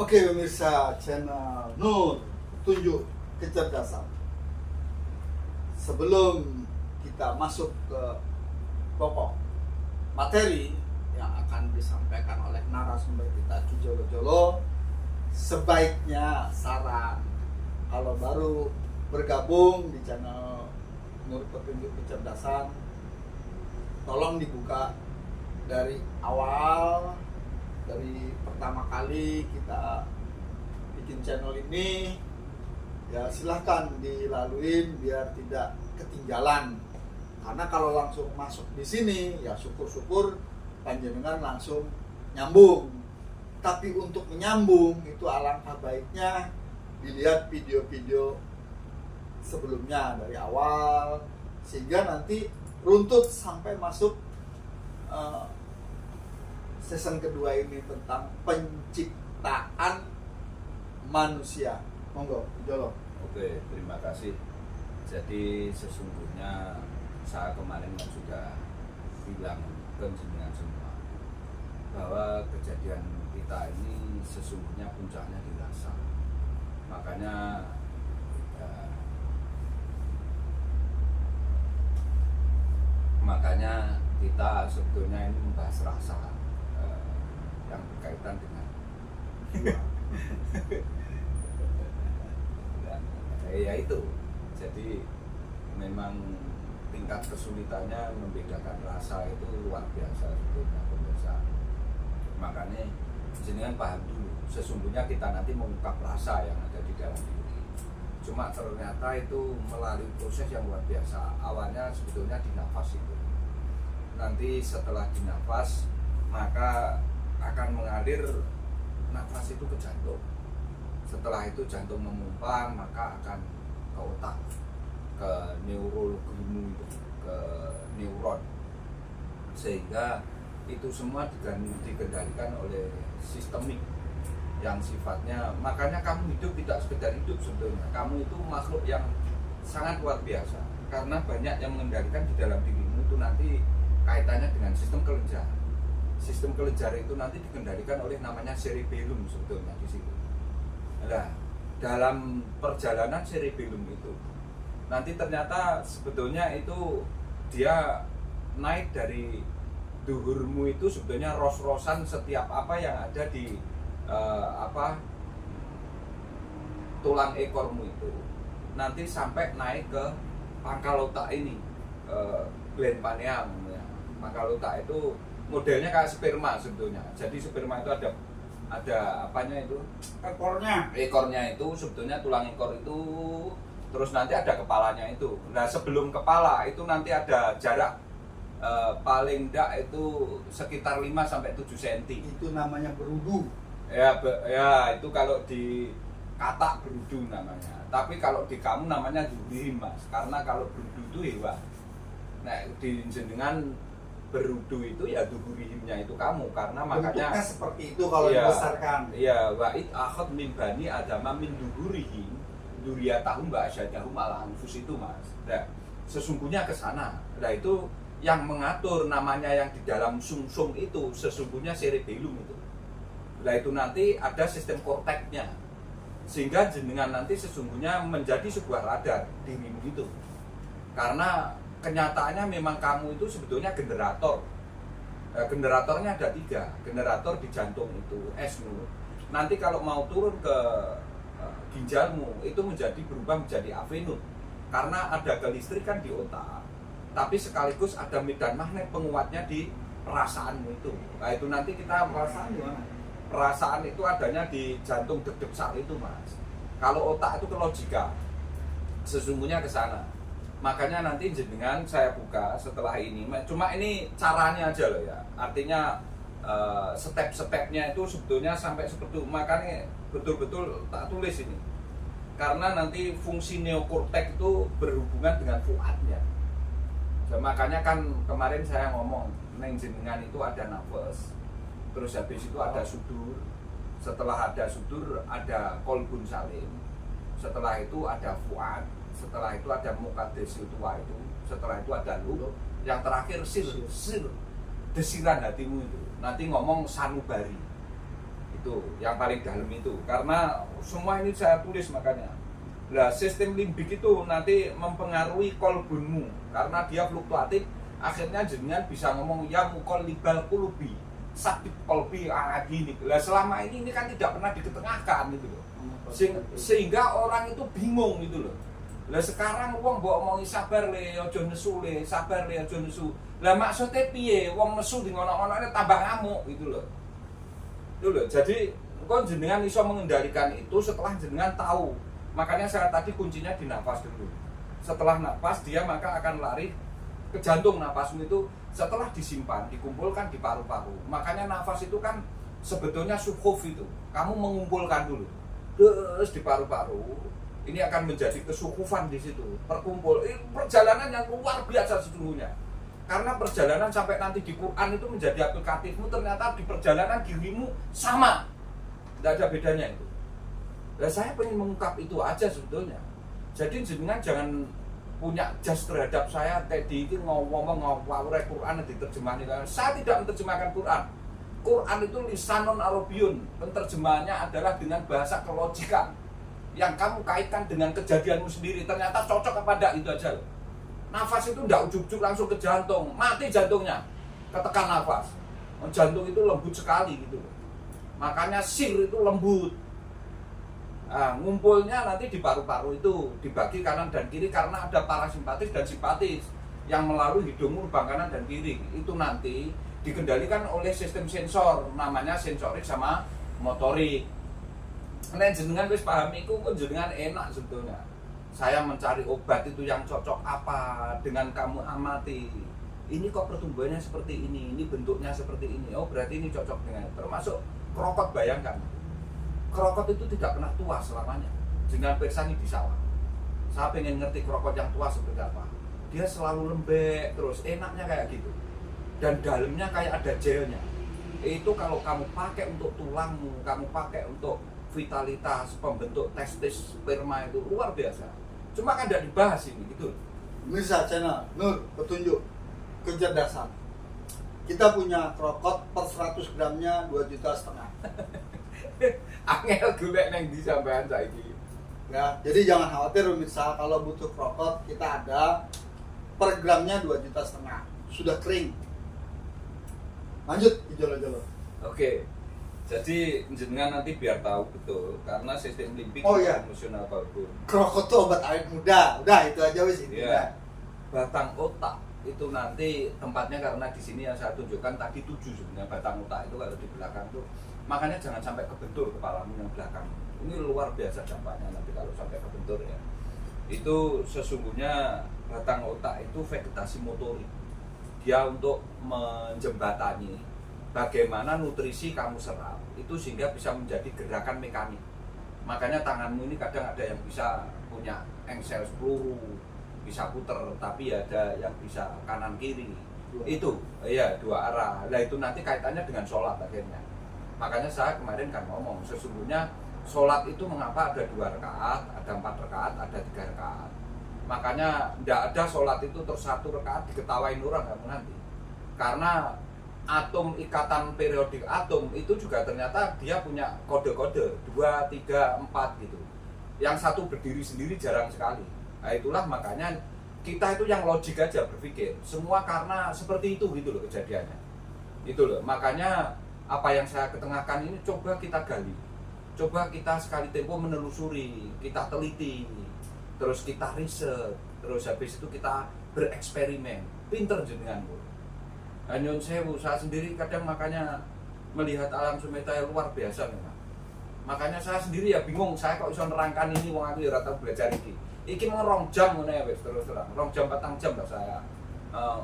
Oke pemirsa channel Nur Tunjuk Kecerdasan. Sebelum kita masuk ke pokok materi yang akan disampaikan oleh narasumber kita Ki Jolo Jolo, sebaiknya saran kalau baru bergabung di channel Nur Petunjuk Kecerdasan, tolong dibuka dari awal, dari pertama kali kita bikin channel ini, ya silahkan dilaluin biar tidak ketinggalan. Karena kalau langsung masuk di sini, ya syukur-syukur panjenengan langsung nyambung. Tapi untuk menyambung itu alangkah baiknya dilihat video-video sebelumnya dari awal, sehingga nanti runtut sampai masuk season kedua ini tentang penciptaan manusia. Monggo, Jolo. Oke, terima kasih. Jadi sesungguhnya saya kemarin kan sudah bilang ke jenengan semua bahwa kejadian kita ini sesungguhnya puncaknya di rasa. Makanya kita sebetulnya ini membahas rasa yang berkaitan dengan ya itu. Jadi memang tingkat kesulitannya membedakan rasa itu luar biasa sebetulnya pemirsa. Makanya jenengan paham dulu, sesungguhnya kita nanti mengungkap rasa yang ada di dalam diri. Cuma ternyata itu melalui proses yang luar biasa. Awalnya sebetulnya di nafas itu. Nanti setelah di nafas maka akan mengalir nafas itu ke jantung. Setelah itu jantung memompa, maka akan ke otak, ke neurologimu itu, ke neuron. Sehingga itu semua dikendalikan oleh sistemik yang sifatnya, makanya kamu hidup tidak sekedar hidup sebetulnya. Kamu itu makhluk yang sangat luar biasa karena banyak yang mengendalikan di dalam dirimu itu nanti kaitannya dengan sistem kelenjar. Sistem kelenjar itu nanti dikendalikan oleh namanya cerebellum sebetulnya di situ. Nah, dalam perjalanan cerebellum itu nanti ternyata sebetulnya itu dia naik dari duhurmu itu sebetulnya ros-rosan setiap apa yang ada di tulang ekormu itu nanti sampai naik ke pangkal otak ini, gland pineal. Pangkal otak itu modelnya kayak sperma sebetulnya. Jadi sperma itu ada apanya itu? Ekornya itu sebetulnya tulang ekor itu, terus nanti ada kepalanya itu. Nah, sebelum kepala itu nanti ada jarak paling enggak itu sekitar 5 sampai 7 cm. Itu namanya berudu. Ya itu kalau di kata berudu namanya. Tapi kalau di kamu namanya duri, Mas. Karena kalau berudu itu hewan. Nah, di jenengan berudu itu ya duhurihimnya itu kamu, karena makanya bentuknya seperti itu kalau dibesarkan. Iya, wa'id akhad min bani adama min duhurihim duriyatahum wa asyadahum ala anfus itu, Mas. Nah, sesungguhnya ke sana. Nah, itu yang mengatur namanya yang di dalam sumsum itu sesungguhnya cerebellum itu. Nah, itu nanti ada sistem korteknya. Sehingga jenengan nanti sesungguhnya menjadi sebuah radar dirimu itu. Karena kenyataannya memang kamu itu sebetulnya generator. Generatornya ada 3. Generator di jantung itu S-nu. Nanti kalau mau turun ke ginjalmu itu berubah menjadi avenut. Karena ada kelistrikan di otak. Tapi sekaligus ada medan magnet penguatnya di perasaanmu itu. Nah, itu nanti kita perasaan gimana? Perasaan itu adanya di jantung deg-deg sal itu, Mas. Kalau otak itu ke logika. Sesungguhnya ke sana. Makanya nanti jenengan saya buka setelah ini. Cuma ini caranya aja loh ya. Artinya step-stepnya itu sebetulnya sampai seperti itu. Makanya betul-betul tak tulis ini. Karena nanti fungsi neokortek itu berhubungan dengan fuadnya. Makanya kan kemarin saya ngomong, neng jenengan itu ada nafas. Terus habis itu ada sudur. Setelah ada sudur ada kolbun salim. Setelah itu ada fuad. Setelah itu ada mukadesil tua itu. Setelah itu ada lub. Yang terakhir sir. Desiran hatimu itu. Nanti ngomong sanubari. itu yang paling dalam itu, karena semua ini saya tulis makanya. Nah, sistem limbik itu nanti mempengaruhi kolbunmu karena dia fluktuatif. Akhirnya jenengan bisa ngomong ya muqallibal qulubi sabit kolbi gini. Lah selama ini kan tidak pernah diketengahkan gitu loh. Sehingga orang itu bingung gitu loh. Lah sekarang wong mbok omongi sabar le aja nesu le, sabar le aja nesu. Lah maksudnya piye? Wong nesu di ngono-ngonone tambah ngamuk gitu loh. Itu loh. Jadi kon jenengan iso mengendalikan itu setelah jenengan tahu. Makanya saya tadi kuncinya di nafas dulu. Setelah nafas dia maka akan lari ke jantung. Nafasmu itu setelah disimpan, dikumpulkan di paru-paru. Makanya nafas itu kan sebetulnya sukhuf itu. Kamu mengumpulkan dulu. Terus di paru-paru ini akan menjadi kesukhufan di situ, perkumpul. Perjalanan yang luar biasa sesungguhnya. Karena perjalanan sampai nanti di Quran itu menjadi aplikatifmu, ternyata di perjalanan dirimu sama. Tidak ada bedanya itu. Nah, saya ingin mengungkap itu aja sebetulnya. Jadi jenengan jangan punya jas terhadap saya tadi itu ngomong ngawur Quran diterjemahkan. Saya tidak menerjemahkan Quran. Quran itu lisanun arabiyun. Penerjemahannya adalah dengan bahasa kelojikan yang kamu kaitkan dengan kejadianmu sendiri. Ternyata cocok apa enggak, itu aja loh. Nafas itu enggak ujuk-ujuk langsung ke jantung, mati jantungnya, ketekan nafas. Jantung itu lembut sekali gitu loh. Makanya sir itu lembut. Nah, ngumpulnya nanti di paru-paru itu dibagi kanan dan kiri karena ada parasimpatis dan simpatis yang melalui hidung lubang kanan dan kiri. Itu nanti dikendalikan oleh sistem sensor, namanya sensorik sama motorik. Nek jenengan wis paham iku kok jenengan enak sebetulnya. Saya mencari obat itu yang cocok apa dengan kamu amati. Ini kok pertumbuhannya seperti ini bentuknya seperti ini. Oh, berarti ini cocok dengan. Termasuk krokot, bayangkan. Krokot itu tidak pernah tua selamanya. Jenengan periksa di sawah. Saya pengen ngerti krokot yang tua seperti apa. Dia selalu lembek terus, enaknya kayak gitu. Dan dalamnya kayak ada gelnya. Itu kalau kamu pakai untuk tulangmu, kamu pakai untuk vitalitas, pembentuk testis, sperma itu luar biasa. Cuma kan tidak dibahas ini gitu. Mirsa channel Nur petunjuk kecerdasan. Kita punya krokot per 100 gramnya 2,5 juta. Angel golek nang ndi sampean saiki. Ya, jadi jangan khawatir misal kalau butuh krokot kita ada per gramnya 2,5 juta. Sudah kering. Lanjut jolo-jolo. Oke. Jadi jenengan nanti biar tahu betul karena sistem limbik emosional kalkun. Krokot tuh obat awet muda. Udah itu aja wis ini. Ya. Batang otak itu nanti tempatnya karena di sini yang saya tunjukkan tadi 7 sebenarnya batang otak itu kalau di belakang tuh. Makanya jangan sampai kebentur kepalamu yang belakang. Ini luar biasa dampaknya nanti kalau sampai kebentur ya. Itu sesungguhnya batang otak itu vegetasi motorik. Dia untuk menjembatani bagaimana nutrisi kamu serap itu sehingga bisa menjadi gerakan mekanik. Makanya tanganmu ini kadang ada yang bisa punya engsel peluru, bisa puter, tapi ada yang bisa kanan kiri. Itu iya 2 arah. Nah itu nanti kaitannya dengan sholat akhirnya. Makanya saya kemarin kan ngomong sesungguhnya sholat itu mengapa ada 2 rakaat, ada 4 rakaat, ada 3 rakaat. Makanya tidak ada sholat itu terus 1 rakaat diketawain orang kamu nanti. Karena atom ikatan periodik atom itu juga ternyata dia punya kode-kode 2, 3, 4 gitu. Yang satu berdiri sendiri jarang sekali. Nah itulah makanya kita itu yang logik aja berpikir semua karena seperti itu gitu loh kejadiannya. Itu loh makanya apa yang saya ketengahkan ini coba kita gali. Coba kita sekali tempo menelusuri, kita teliti, terus kita riset, terus habis itu kita bereksperimen. Pinter jenengan Bu. Nyun sewu, saya sendiri kadang makanya melihat alam semesta yang luar biasa memang. Makanya saya sendiri ya bingung, saya kok bisa nerangkan ini, wong aku ya ora tau belajar iki. Iki mau 2 jam ngono ya wis terus terang. 2 jam 4 jam lah saya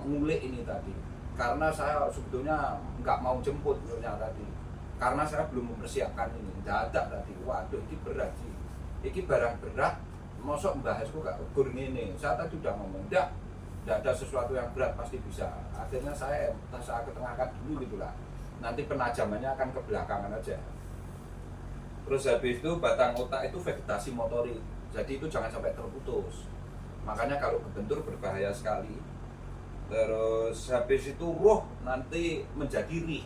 ngulik ini tadi. Karena saya sebetulnya nggak mau jemput ternyata tadi. Karena saya belum mempersiapkan ini. Dadak tadi. Waduh, ini berat sih. Iki barang berat, mosok membahasku gak ukur ini. Saya tadi udah ngomong, tidak ada sesuatu yang berat pasti bisa. Akhirnya saya ketengahkan dulu gitulah. Nanti penajamannya akan ke belakangan aja. Terus habis itu batang otak itu vegetasi motorik. Jadi itu jangan sampai terputus. Makanya kalau kebentur berbahaya sekali. Terus habis itu roh nanti menjadi rih.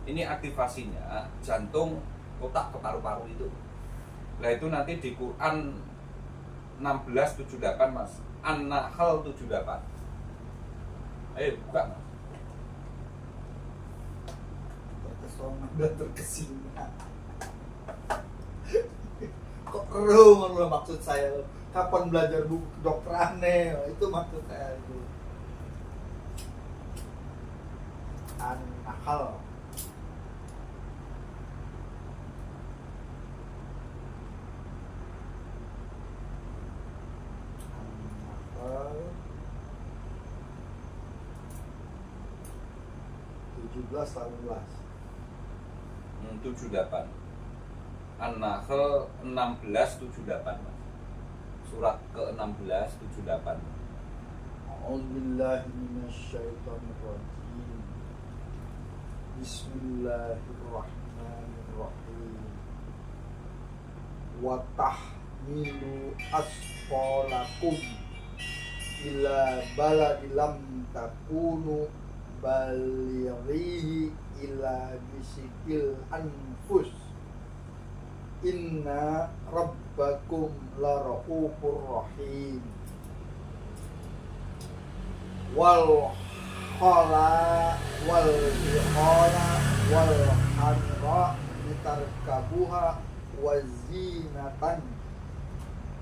Ini aktivasinya jantung kotak ke paru-paru itu. Nah itu nanti di Quran 1678 Mas, An-Nahl 78. Ayo buka Mas. Terkesona dan terkesima. Kok keruh maksud saya? Kapan belajar buku kedokteran nih? Itu maksud saya itu. An-Nahl. An-Nahl 78. An-Nahl 1678 Mas. Surat ke-16 78. A'udzubillahi minasyaitonirrajim. Bismillahirrahmanirrahim. Wa tahmilu asqalakum ila baladi lam takunu balighihi ila bisikil anfus. Inna rabbakum lara'ufur rahim. Wal khala wal bihala wal hamra litarkabuha wazinatan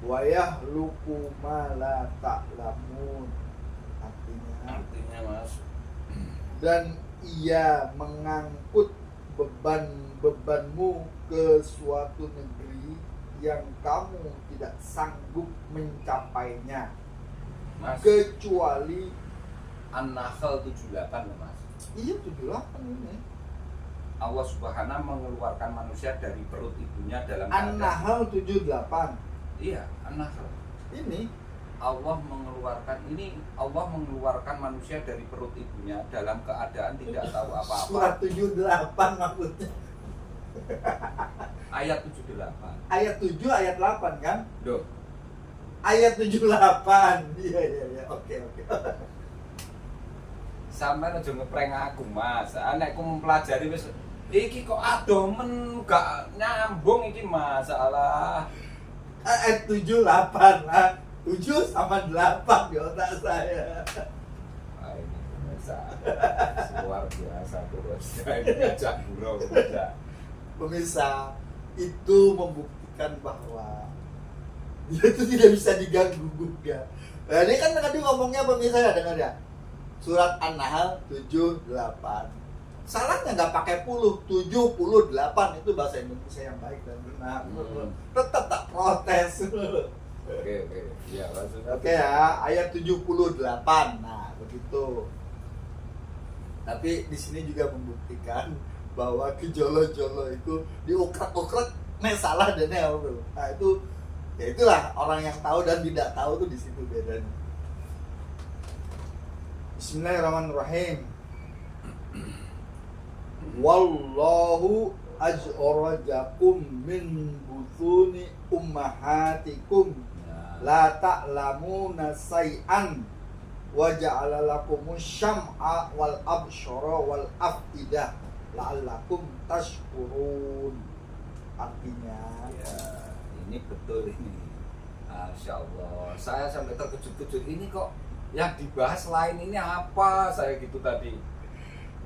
wa yahluku ma la ta'lamun. Artinya Mas, dan ia mengangkut beban-bebanmu ke suatu negeri yang kamu tidak sanggup mencapainya, Mas, kecuali An-Nahl 78 Mas. iya 78 ini. Allah Subhanahu mengeluarkan manusia dari perut ibunya dalam An-Nahl 78 Iya, An-Nahl. ini Allah mengeluarkan manusia dari perut ibunya dalam keadaan tidak tahu surat apa-apa. 78 maksudnya. Ayat 78. Ayat 7 ayat 8 kan? Loh, Ayat 78. Iya. Oke. sampai aja ngeprank aku Mas. Anakku mempelajari wis iki kok adomen gak nyambung iki masalah. Ayat 78 lah. 7 sama 8 di otak saya. Wah, ini pemirsa luar biasa terus. Ini ngajak gurau pemirsa. Pemirsa, itu membuktikan bahwa dia itu tidak bisa diganggu gugat. Nah, ini kan tadi ngomongnya pemirsa ya, dengar ya. Surat An-Nahl 78. Salahnya nggak pakai puluh, 78 itu bahasa Indonesia yang baik dan benar. Tetap tak protes. Oke. Iya, maksudnya. Oke ya, ayat 78. Nah, begitu. Tapi di sini juga membuktikan bahwa gejolo-jolo itu diukrak-ukrak salah dan nah itu ya itulah orang yang tahu dan tidak tahu tuh di situ bedanya. Bismillahirrahmanirrahim. Wallahu ajrajakum min butuni ummahatikum la ta'lamuna say'an wa ja'ala lakumus syam'a wal absyara wal afidah la'allakum tashkurun. Artinya Ya, ini betul ini. Masya Allah, saya sampai terkejut-kejut. Ini kok yang dibahas lain ini apa? Saya gitu tadi.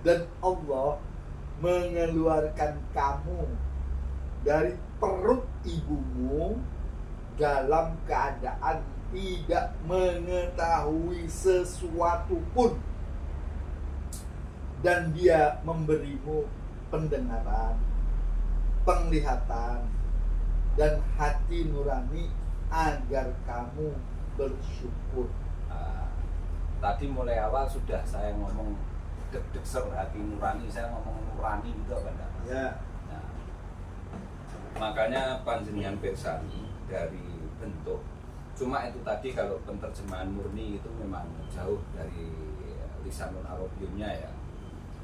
dan Allah mengeluarkan kamu dari perut ibumu dalam keadaan tidak mengetahui sesuatu pun, dan Dia memberimu pendengaran, penglihatan, dan hati nurani agar kamu bersyukur. Tadi mulai awal sudah saya ngomong deg-deg ser hati nurani, saya ngomong nurani gitu apa enggak? Ya. Nah, makanya panjenengan bersani dari bentuk. Cuma itu tadi kalau penerjemahan murni itu memang jauh dari lisanul arabiumnya ya.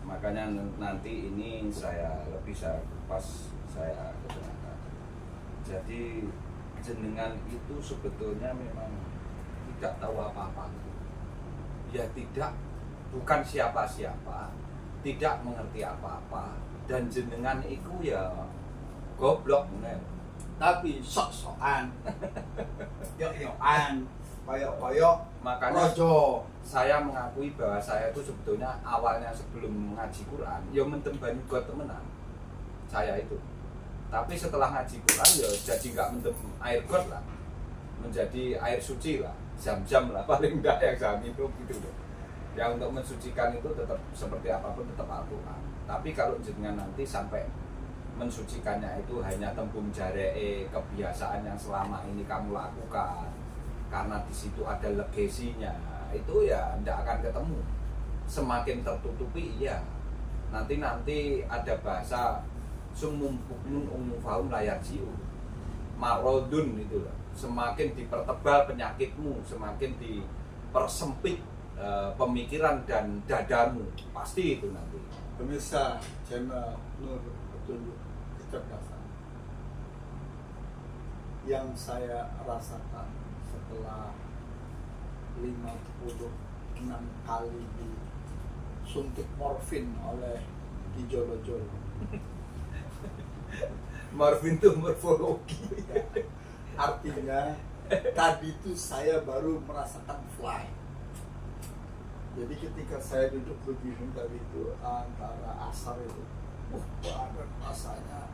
Makanya nanti ini saya lebih saya kupas, saya keterangan. Jadi jenengan itu sebetulnya memang tidak tahu apa-apa. Ya tidak, bukan siapa-siapa, tidak mengerti apa-apa, dan jenengan itu ya goblok bener. Tapi sok-sokan. Yok-yokan. Koyok-koyok Makanya rojo. saya mengakui bahwa saya itu sebetulnya awalnya sebelum ngaji Quran ya mentembani got temenan saya itu, tapi setelah ngaji Quran ya jadi nggak mentem air got lah, menjadi air suci lah, jam-jam lah paling enggak yang saya minum gitu loh. Yang untuk mensucikan itu tetap seperti apapun tetap Al-Quran, tapi kalau jenengan nanti sampai mensucikannya itu hanya tembung jaree kebiasaan yang selama ini kamu lakukan karena di situ ada legasinya, itu ya tidak akan ketemu. Semakin tertutupi iya. Nanti ada bahasa sumum bukmun umufahum layar jiu. Marodun itu loh. Semakin dipertebal penyakitmu, semakin dipersempit pemikiran dan dadamu, pasti itu nanti. Pemirsa channel Nur Petunjuk Kecerdasan, yang saya rasakan setelah 56 kali disuntik morfin oleh Kijolo-jolo. Morfin itu morfologi. Artinya tadi itu saya baru merasakan fly. Jadi ketika saya duduk begini tadi itu antara asar itu, badan rasanya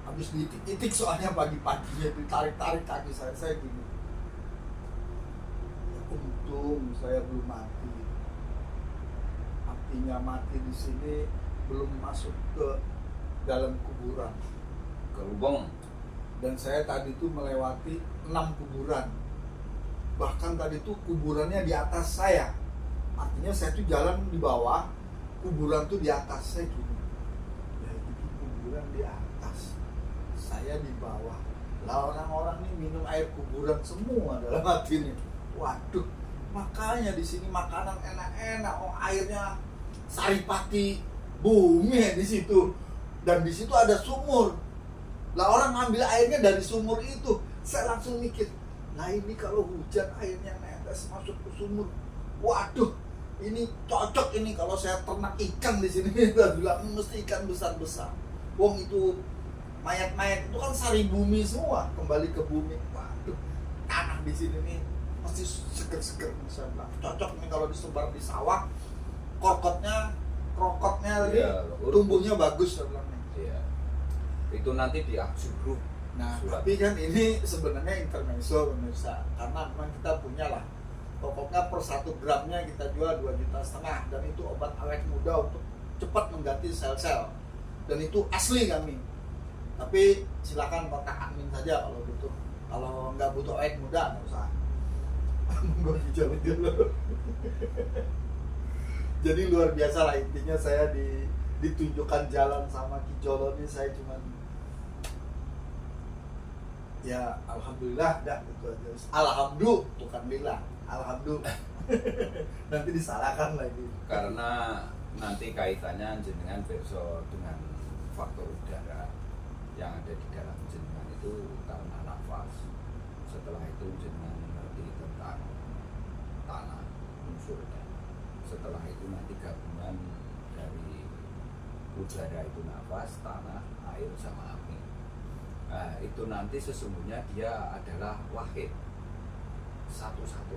habis diitik-itik, soalnya pagi-paginya ditarik-tarik kaki saya gini. Untung saya belum mati. Artinya mati di sini belum masuk ke dalam kuburan. Ke lubang. Dan saya tadi itu melewati 6 kuburan. Bahkan tadi itu kuburannya di atas saya. Artinya saya tuh jalan di bawah, kuburan tuh di atas saya gini. Ya itu kuburan di atas, saya di bawah. Lah orang-orang ini minum air kuburan semua dalam hati ini. Waduh, makanya di sini makanan enak-enak, airnya saripati bumi di situ, dan di situ ada sumur. Lah orang ngambil airnya dari sumur itu. Saya langsung mikir, nah ini kalau hujan airnya netes masuk ke sumur, waduh, ini cocok ini kalau saya ternak ikan di sini. Kita bilang mesti ikan besar-besar. Wong itu mayat-mayat itu kan sari bumi semua, kembali ke bumi. Waduh, tanah di sini nih pasti seger-seger, saya bilang cocok nih kalau disebar di sawah, krokotnya lagi tumbuhnya bagus, saya bilang nih. Iya. Itu nanti di Aksubruh. Nah, Surat. tapi kan ini sebenarnya intermezzo pemirsa, karena memang kita punya lah, pokoknya per 1 gramnya kita jual 2,5 juta, dan itu obat awet muda untuk cepat mengganti sel-sel, dan itu asli kami. Tapi silakan kontak admin saja kalau butuh. Kalau nggak butuh awet muda nggak usah. Gue dijawab dulu. Jadi luar biasa lah, intinya saya ditunjukkan jalan sama Kijolo ini, saya cuman ya alhamdulillah dah, gitu aja. Alhamdulillah, bukan lillah, alhamdulillah. Nanti disalahkan lagi. Karena nanti kaitannya jenengan besok dengan faktor udara yang ada di dalam jenengan itu karena nafas. Setelah itu jenengan mengerti tentang tanah unsurnya. Setelah itu nanti gabungan dari udara itu nafas, tanah, air sama api. Nah, itu nanti sesungguhnya dia adalah wahid, satu-satu.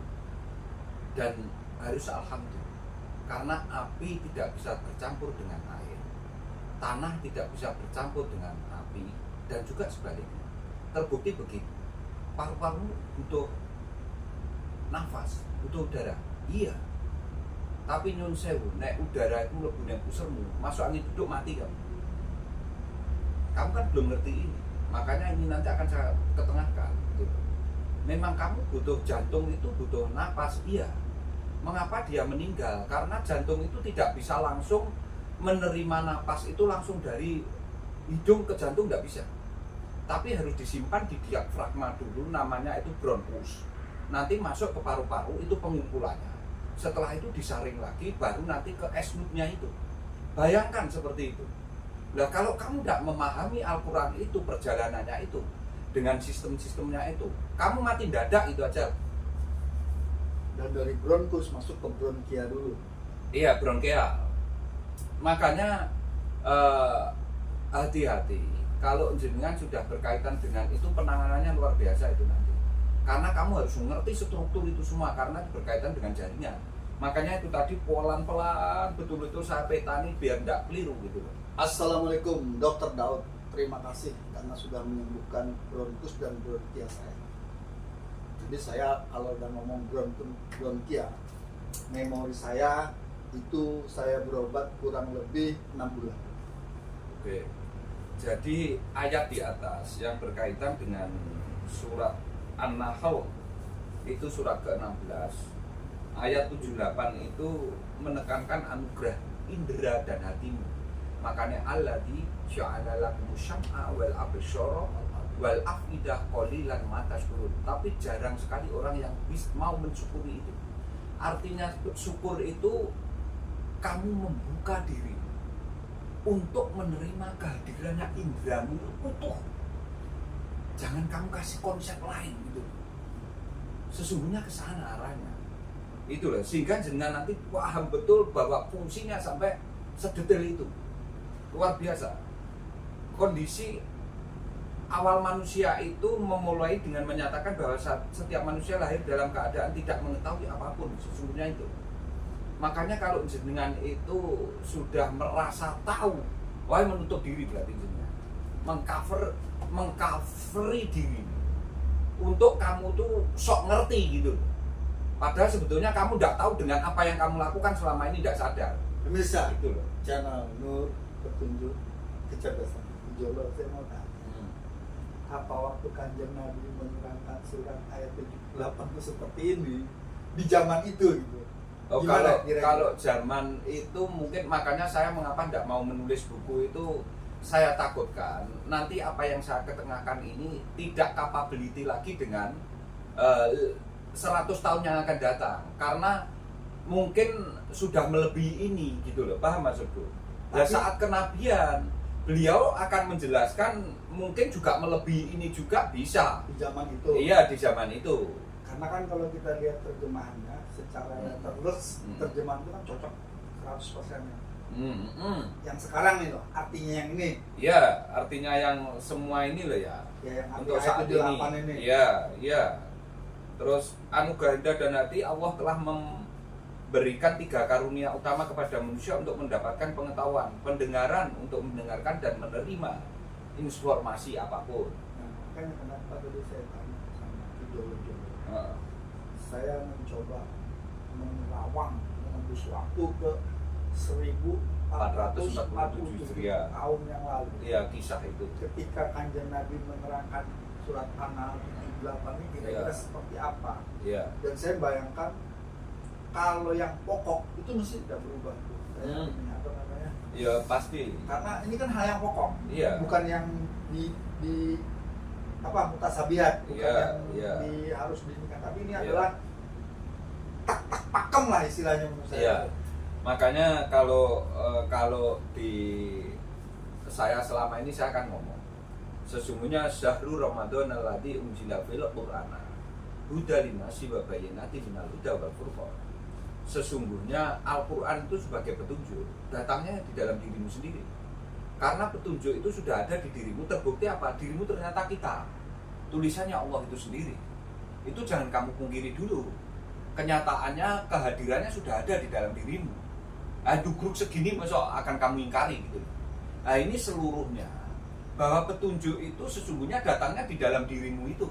Dan harus alhamdulillah, karena api tidak bisa bercampur dengan air, tanah tidak bisa bercampur dengan api, dan juga sebaliknya. Terbukti begitu. Paru-paru butuh nafas, butuh udara, iya. Tapi nyun sewu, nek udara itu lebih nek usermu, masuk angin duduk mati kamu. Kamu kan belum ngerti ini, makanya ini nanti akan saya ketengahkan. Gitu. Memang kamu butuh jantung itu butuh napas, iya. Mengapa dia meninggal? Karena jantung itu tidak bisa langsung menerima napas itu langsung dari hidung ke jantung, tidak bisa. Tapi harus disimpan di diafragma dulu, namanya itu bronkus. Nanti masuk ke paru-paru, itu pengumpulannya. Setelah itu disaring lagi, baru nanti ke esnutnya itu. Bayangkan seperti itu. Nah kalau kamu tidak memahami Al-Quran itu, perjalanannya itu, dengan sistem-sistemnya itu, kamu mati dadak itu aja. Dan dari bronkus masuk ke bronkia dulu. Iya, bronkial. Makanya hati-hati kalau jenengan sudah berkaitan dengan itu, penanganannya luar biasa itu nanti. Karena kamu harus mengerti struktur itu semua, karena berkaitan dengan jaringan. Makanya itu tadi pelan-pelan betul-betul saya petani biar tidak keliru gitu loh. Assalamualaikum Dokter Daud. Terima kasih karena sudah menyembuhkan bronkus dan bronkia saya. Jadi saya kalau udah ngomong bronkia, memori saya itu saya berobat kurang lebih 6 bulan. Oke. Jadi ayat di atas yang berkaitan dengan surat An-Nahl itu surat ke-16 ayat 78 itu menekankan anugerah indera dan hatimu. Makanya alladzi ja'ala lakum syam'a wal absyara wal afidah qalilan ma tashkurun. Tapi jarang sekali orang yang mau mensyukuri itu. Artinya syukur itu kamu membuka diri untuk menerima kehadirannya inderamu itu utuh. Jangan kamu kasih konsep lain gitu. Sesungguhnya ke sana arahnya. Itulah sehingga jenengan nanti paham betul bahwa fungsinya sampai sedetail itu. Luar biasa. Kondisi awal manusia itu memulai dengan menyatakan bahwa setiap manusia lahir dalam keadaan tidak mengetahui apapun. Sesungguhnya itu. Makanya kalau jenengan itu sudah merasa tahu, wah menutup diri berarti jenengan. Mengcoveri diri untuk kamu tuh sok ngerti gitu. Padahal sebetulnya kamu tidak tahu dengan apa yang kamu lakukan selama ini, tidak sadar. Pemirsa, Itu loh. channel Nur Petunjuk Kecerdasan Jolo, saya mau tanya, apa waktu Kanjeng Nabi menerangkan surat ayat 78 itu seperti ini di zaman itu gitu? Oh, Gimana kira-kira? kalau zaman itu mungkin, makanya saya mengapa tidak mau menulis buku itu, saya takutkan nanti apa yang saya ketengahkan ini tidak capability lagi dengan 100 tahun yang akan datang, karena mungkin sudah melebihi ini gitu loh, paham maksudku? Nah, saat kenabian beliau akan menjelaskan mungkin juga melebihi ini juga bisa. Di zaman itu. Iya, di zaman itu. Karena kan kalau kita lihat terjemahannya secara letterless, terjemahan itu kan cocok 100% ya. Yang sekarang nih loh, artinya yang ini. Iya, artinya yang semua ini loh ya. Ya yang Untuk saat ayat 78 ini. Iya, iya. Terus anugerah indah dan hati, Allah telah memberikan 3 karunia utama kepada manusia untuk mendapatkan pengetahuan, pendengaran untuk mendengarkan dan menerima informasi apapun. Nah, makanya kenapa tadi saya tanya sama ideologi. Saya mencoba menerawang menembus waktu ke 1447 Hijriah. tahun yang lalu. Iya, kisah itu. Ketika Kanjeng Nabi menerangkan surat An-Nahl 78 ini kira-kira Iya. seperti apa? Iya. Dan saya bayangkan kalau yang pokok itu mesti tidak berubah. Saya ini apa namanya? Iya, pasti. Karena ini kan hal yang pokok. Iya. Bukan yang di apa mutasabihat, bukan Iya, yang iya. harus dinikah, tapi ini Iya. adalah tak pakem lah istilahnya menurut saya. Iya. Makanya kalau di saya selama ini saya akan ngomong, sesungguhnya syahrul Ramadan alladzi unzila fil Qur'ana hudan linnasi wa bayyinatin minal huda wal furqan. Sesungguhnya Al-Qur'an itu sebagai petunjuk, datangnya di dalam dirimu sendiri. Karena petunjuk itu sudah ada di dirimu, terbukti apa? Dirimu ternyata kita. Tulisannya Allah itu sendiri. Itu jangan kamu pungkiri dulu. Kenyataannya, kehadirannya sudah ada di dalam dirimu. Dugruk segini masa akan kamu ingkari gitu. Nah, ini seluruhnya bahwa petunjuk itu sesungguhnya datangnya di dalam dirimu itu.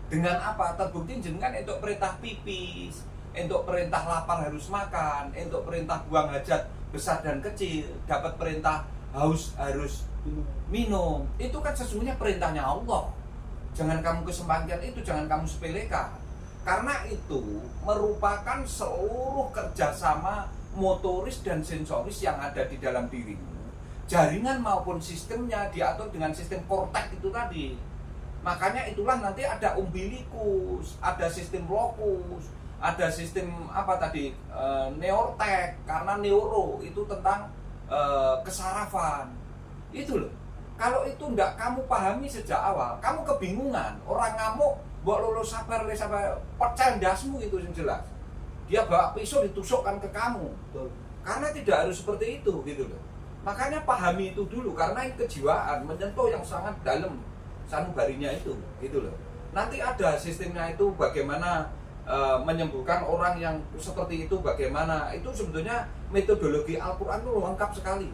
Dengan apa? Terbukti jenengan untuk perintah pipis, untuk perintah lapar harus makan, untuk perintah buang hajat besar dan kecil, dapat perintah haus harus minum. Itu kan sesungguhnya perintahnya Allah. Jangan kamu kesampaian itu, jangan kamu sepelekan. Karena itu merupakan seluruh kerjasama motoris dan sensoris yang ada di dalam dirimu. Jaringan maupun sistemnya diatur dengan sistem kortek itu tadi. Makanya itulah nanti ada umbilikus, ada sistem locus, ada sistem apa tadi, neortek, karena neuro itu tentang kesarafan. Itu loh. Kalau itu enggak kamu pahami sejak awal, kamu kebingungan. Orang ngamuk, buat lulus sabar pecah dasmu itu yang jelas. Dia bawa pisau ditusukkan ke kamu. Betul. Karena tidak harus seperti itu gitu loh. Makanya pahami itu dulu, karena ini kejiwaan menyentuh yang sangat dalam sanubarinya itu, gitu loh. Nanti ada sistemnya itu bagaimana menyembuhkan orang yang seperti itu, bagaimana itu sebetulnya metodologi Al-Quran itu lengkap sekali.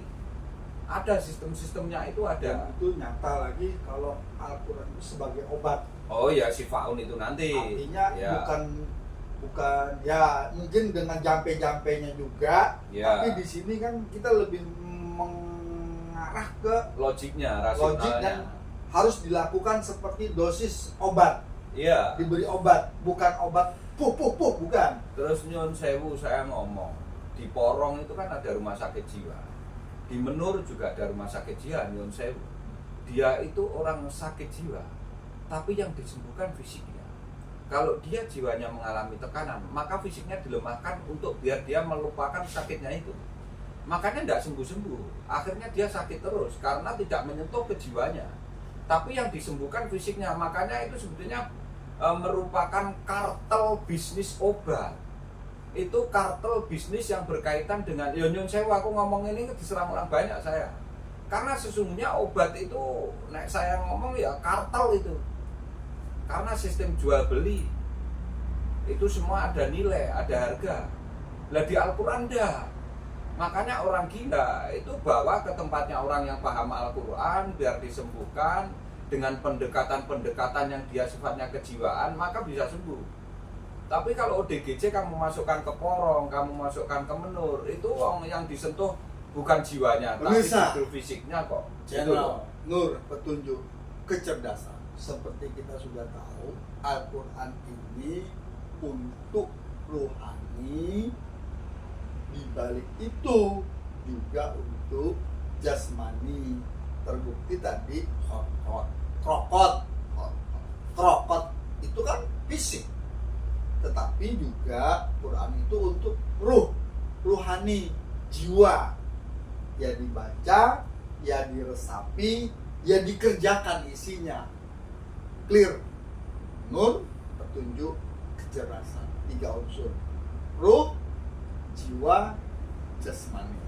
Ada sistem-sistemnya itu ada. Dan itu nyata lagi kalau Al-Quran itu sebagai obat. Oh ya, sifaun itu nanti. Artinya ya. bukan ya mungkin dengan jampe-jampenya juga, Ya. tapi di sini kan kita lebih mengarah ke Logiknya, logik dan rasionalnya. harus dilakukan seperti dosis obat. Iya. Diberi obat, bukan obat puh bukan. Terus nyun sewu saya ngomong, di Porong itu kan ada rumah sakit jiwa. Di Menur juga ada rumah sakit jiwa, nyun sewu. Dia itu orang sakit jiwa, tapi yang disembuhkan fisiknya. Kalau dia jiwanya mengalami tekanan, maka fisiknya dilemahkan untuk biar dia melupakan sakitnya itu. Makanya tidak sembuh-sembuh. Akhirnya dia sakit terus karena tidak menyentuh kejiwanya. Tapi yang disembuhkan fisiknya. Makanya itu sebetulnya merupakan kartel bisnis obat. Itu kartel bisnis yang berkaitan dengan nyun sewu, aku ngomong ini diserang orang banyak saya. Karena sesungguhnya obat itu, nek saya ngomong ya kartel itu. Karena sistem jual beli itu semua ada nilai, ada harga. Lah di Al-Quran enggak. Makanya orang gila itu bawa ke tempatnya orang yang paham Al-Quran biar disembuhkan dengan pendekatan-pendekatan yang dia sifatnya kejiwaan, maka bisa sembuh. Tapi kalau ODGJ kamu masukkan ke Porong, kamu masukkan ke Menur, itu orang yang disentuh bukan jiwanya, tapi justru fisiknya kok. Channel Nur Petunjuk Kecerdasan. Seperti kita sudah tahu, Al-Quran ini untuk rohani, di balik itu juga untuk jasmani. Terbukti tadi krokot itu kan fisik, tetapi juga Quran itu untuk ruhani, jiwa. Ya dibaca, ya diresapi, ya dikerjakan isinya. Clear. Nur, petunjuk, kecerdasan. 3 unsur. Ruh, jiwa, jasmani.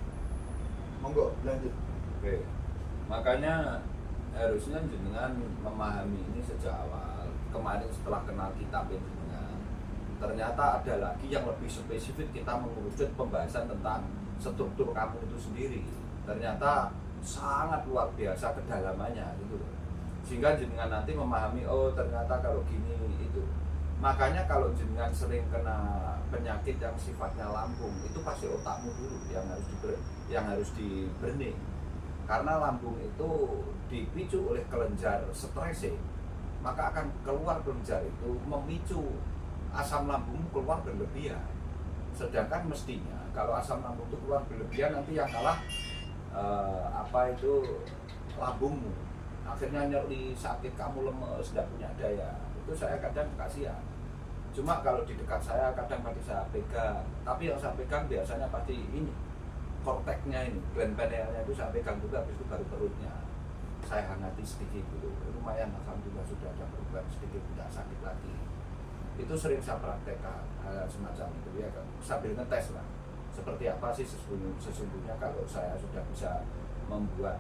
Monggo lanjut. Oke. Makanya harusnya jenengan memahami ini sejak awal. Kemarin setelah kenal kitab jenengan, ternyata ada lagi yang lebih spesifik, kita mengerucut pembahasan tentang struktur kamu itu sendiri. Ternyata sangat luar biasa kedalamannya gitu loh. Sehingga jenengan nanti memahami, oh ternyata kalau gini itu. Makanya kalau jenengan sering kena penyakit yang sifatnya lambung, itu pasti otakmu dulu yang harus di-burning. Karena lambung itu dipicu oleh kelenjar stres, maka akan keluar kelenjar itu memicu asam lambungmu keluar berlebihan. Sedangkan mestinya kalau asam lambung itu keluar berlebihan, nanti yang kalah lambungmu. Akhirnya nyeri, sakit, kamu lemes, tidak punya daya. Itu saya kadang kasihan. Cuma kalau di dekat saya kadang pasti saya pegang. Tapi yang saya pegang biasanya pasti ini, korteknya ini, gland pinealnya itu saya pegang juga, habis itu baru perutnya saya hangati sedikit dulu. Lumayan, alhamdulillah sudah ada perubahan sedikit, tidak sakit lagi. Itu sering saya praktekkan hal semacam itu ya, sambil ngetes lah. Seperti apa sih sesungguhnya kalau saya sudah bisa membuat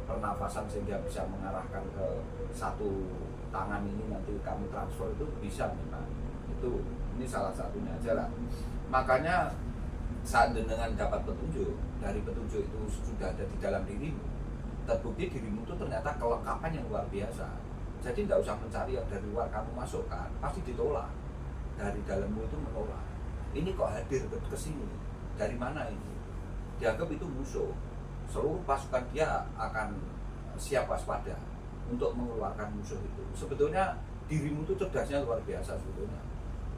pernafasan sehingga bisa mengarahkan ke satu tangan ini, nanti kamu transfer itu bisa memang. Itu ini salah satunya aja lah. Makanya saat dengan dapat petunjuk, dari petunjuk itu sudah ada di dalam dirimu, terbukti dirimu itu ternyata kelengkapan yang luar biasa. Jadi tidak usah mencari yang dari luar kamu masukkan, pasti ditolak. Dari dalammu itu menolak. Ini kok hadir ke sini? Dari mana ini? Dianggap itu musuh. Seluruh pasukan dia akan siap waspada untuk mengeluarkan musuh itu. Sebetulnya dirimu itu cerdasnya luar biasa sebetulnya.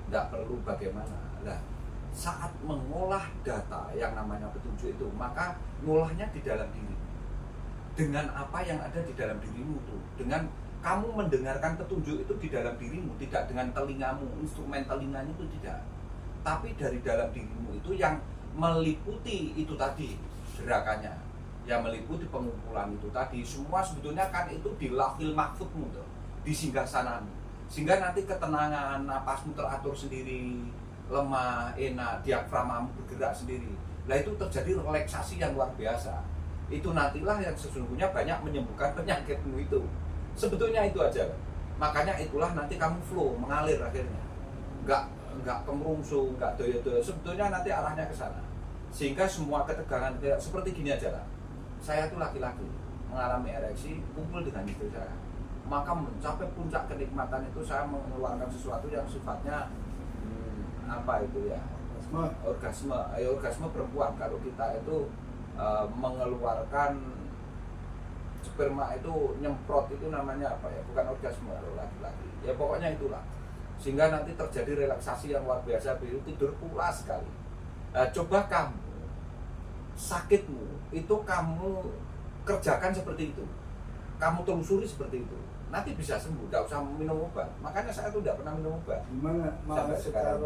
Tidak perlu bagaimana. Nah, saat mengolah data yang namanya petunjuk itu, maka ngolahnya di dalam diri. Dengan apa yang ada di dalam dirimu itu, dengan kamu mendengarkan petunjuk itu di dalam dirimu, tidak dengan telingamu, instrumen telinganya itu tidak, tapi dari dalam dirimu itu yang meliputi itu tadi gerakannya, yang meliputi pengumpulan itu tadi, semua sebetulnya kan itu di lauhil mahfudmu tuh, di singgasanamu, sehingga nanti ketenangan, napasmu teratur sendiri, lemah, enak, diafragmamu bergerak sendiri. Nah itu terjadi relaksasi yang luar biasa. Itu nantilah yang sesungguhnya banyak menyembuhkan penyakitmu itu. Sebetulnya itu aja. Makanya itulah nanti kamu flow, mengalir akhirnya. Nggak kemerungsung, nggak doyo-doyo. Sebetulnya nanti arahnya ke sana. Sehingga semua ketegangan seperti gini aja lah. Saya tuh laki-laki mengalami ereksi, kumpul dengan istri saya. Maka mencapai puncak kenikmatan itu saya mengeluarkan sesuatu yang sifatnya apa itu ya? Orgasme perempuan. Kalau kita itu mengeluarkan sperma itu nyemprot itu namanya apa ya? Bukan orgasme kalau laki-laki. Ya pokoknya itulah. Sehingga nanti terjadi relaksasi yang luar biasa, tidur pulas sekali. Coba kamu sakitmu itu kamu kerjakan seperti itu, kamu telusuri seperti itu, nanti bisa sembuh, tidak usah minum obat. Makanya saya tuh tidak pernah minum obat. Gimana? Secara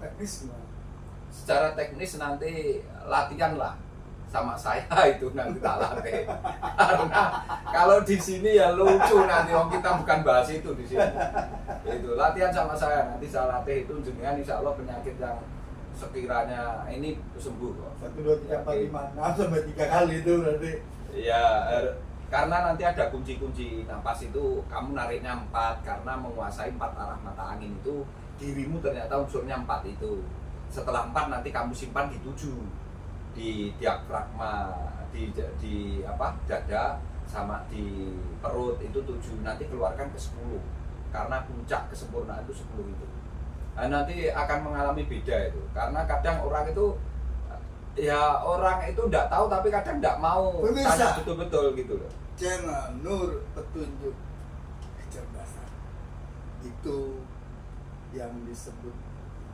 Teknis gimana? Secara teknis nanti latihan lah sama saya itu nanti tak latih. Karena kalau di sini ya lucu nanti, kita bukan bahas itu di sini. Itu latihan sama saya, nanti saya latih itu jenengan insya Allah penyakit yang sekiranya ini sembuh kok. 1, 2, 3, 4, 5, 6 sampai 3 kali itu berarti. Ya, karena nanti ada kunci-kunci napas itu, kamu nariknya 4 karena menguasai 4 arah mata angin itu, dirimu ternyata unsurnya 4 itu. Setelah 4 nanti kamu simpan di 7, di diafragma, di apa dada sama di perut itu 7, nanti keluarkan ke 10 karena puncak kesempurnaan itu 10 itu. Nah, nanti akan mengalami beda itu, karena kadang orang itu ya orang itu tidak tahu tapi kadang tidak mau tanya betul-betul gitu loh. Channel Nur Petunjuk Kecerdasan itu yang disebut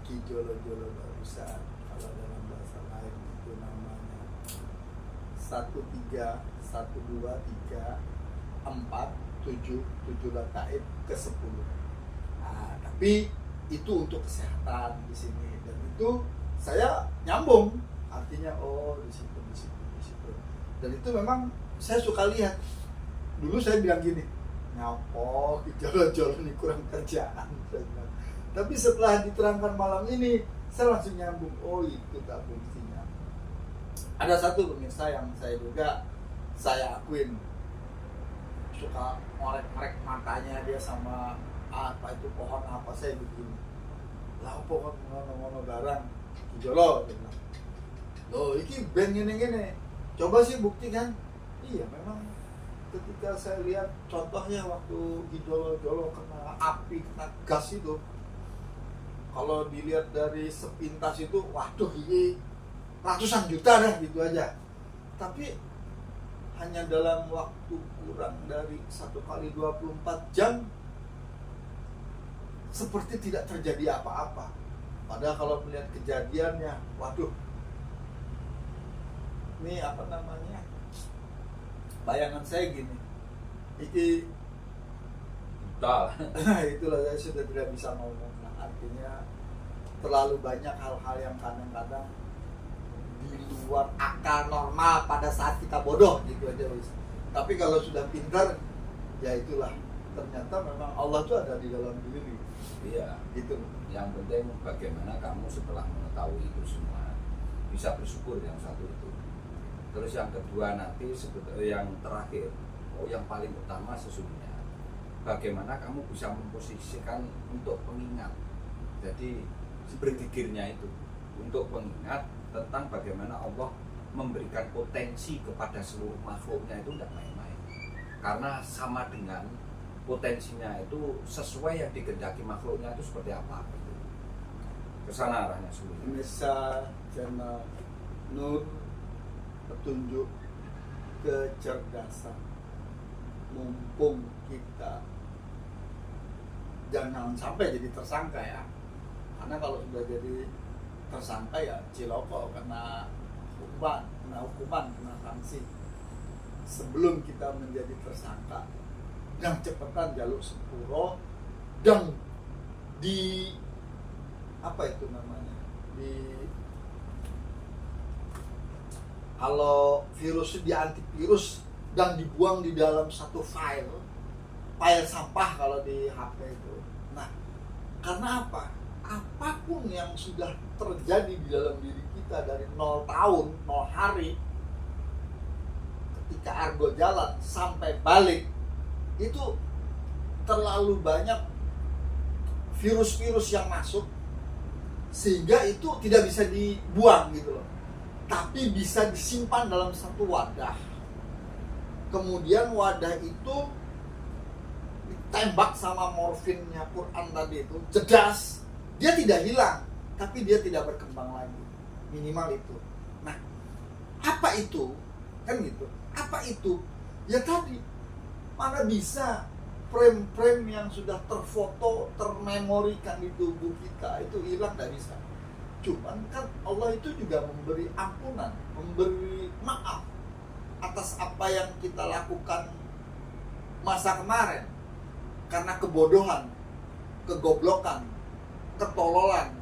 Ki Jolo-Jolo barusan. Kalau dalam bahasa lain itu namanya 1, 3, 1, 2, 3, 4, 7, 7 lataib ke 10. Nah, tapi itu untuk kesehatan di sini, dan itu saya nyambung, artinya oh di situ. Dan itu memang saya suka lihat. Dulu saya bilang gini, ngapo Jolo-Jolo ini kurang kerjaan. Tapi setelah diterangkan malam ini, saya langsung nyambung, oh itu tak fungsinya. Ada satu pemirsa yang saya akuin suka ngorek-ngorek matanya dia sama apa itu pohon apa, saya begini lah pohon ngono-ngono barang Jolo dia bilang, loh ini band gini coba sih buktikan. Iya memang ketika saya lihat contohnya waktu di Jolo kena api, kena gas itu, kalau dilihat dari sepintas itu waduh ini ratusan juta deh gitu aja, tapi hanya dalam waktu kurang dari 1 kali 24 jam seperti tidak terjadi apa-apa. Padahal kalau melihat kejadiannya, waduh, ini apa namanya? Bayangan saya gini, ini Betul. itulah saya sudah tidak bisa ngomong. Nah, artinya terlalu banyak hal-hal yang kadang-kadang di luar akal normal pada saat kita bodoh gitu aja wis. Tapi kalau sudah pintar, ya itulah, ternyata memang Allah itu ada di dalam diri. Iya, Gitu. yang penting bagaimana kamu setelah mengetahui itu semua bisa bersyukur, yang satu itu. Terus yang kedua nanti yang terakhir, yang paling utama sesungguhnya, bagaimana kamu bisa memposisikan untuk pengingat. Jadi berzikirnya itu untuk pengingat tentang bagaimana Allah memberikan potensi kepada seluruh makhluknya itu tidak main-main. Karena sama dengan potensinya itu sesuai yang dikehendaki makhluknya itu seperti apa gitu. Kesana arahnya seluruh. Indonesia Channel Nur Petunjuk Kecerdasan. Mumpung kita jangan sampai jadi tersangka ya, karena kalau sudah jadi tersangka ya ciloko, kena hukuman, kena sanksi. Sebelum kita menjadi tersangka, yang cepetan jaluk sepuro dan di apa itu namanya, di kalau virus di antivirus dan dibuang di dalam satu file sampah kalau di HP itu. Nah, karena apa? Apapun yang sudah terjadi di dalam diri kita kita dari 0 tahun, 0 hari ketika Argo jalan sampai balik itu terlalu banyak virus-virus yang masuk sehingga itu tidak bisa dibuang gitu loh, tapi bisa disimpan dalam satu wadah. Kemudian wadah itu ditembak sama morfinnya Quran tadi itu, jedas, dia tidak hilang tapi dia tidak berkembang lagi, minimal itu. Nah, apa itu? Kan gitu. Apa itu? Ya tadi, mana bisa frame-frame yang sudah terfoto, termemorikan di tubuh kita itu hilang, tidak bisa. Cuman kan Allah itu juga memberi ampunan, memberi maaf atas apa yang kita lakukan masa kemarin karena kebodohan, kegoblokan, ketololan,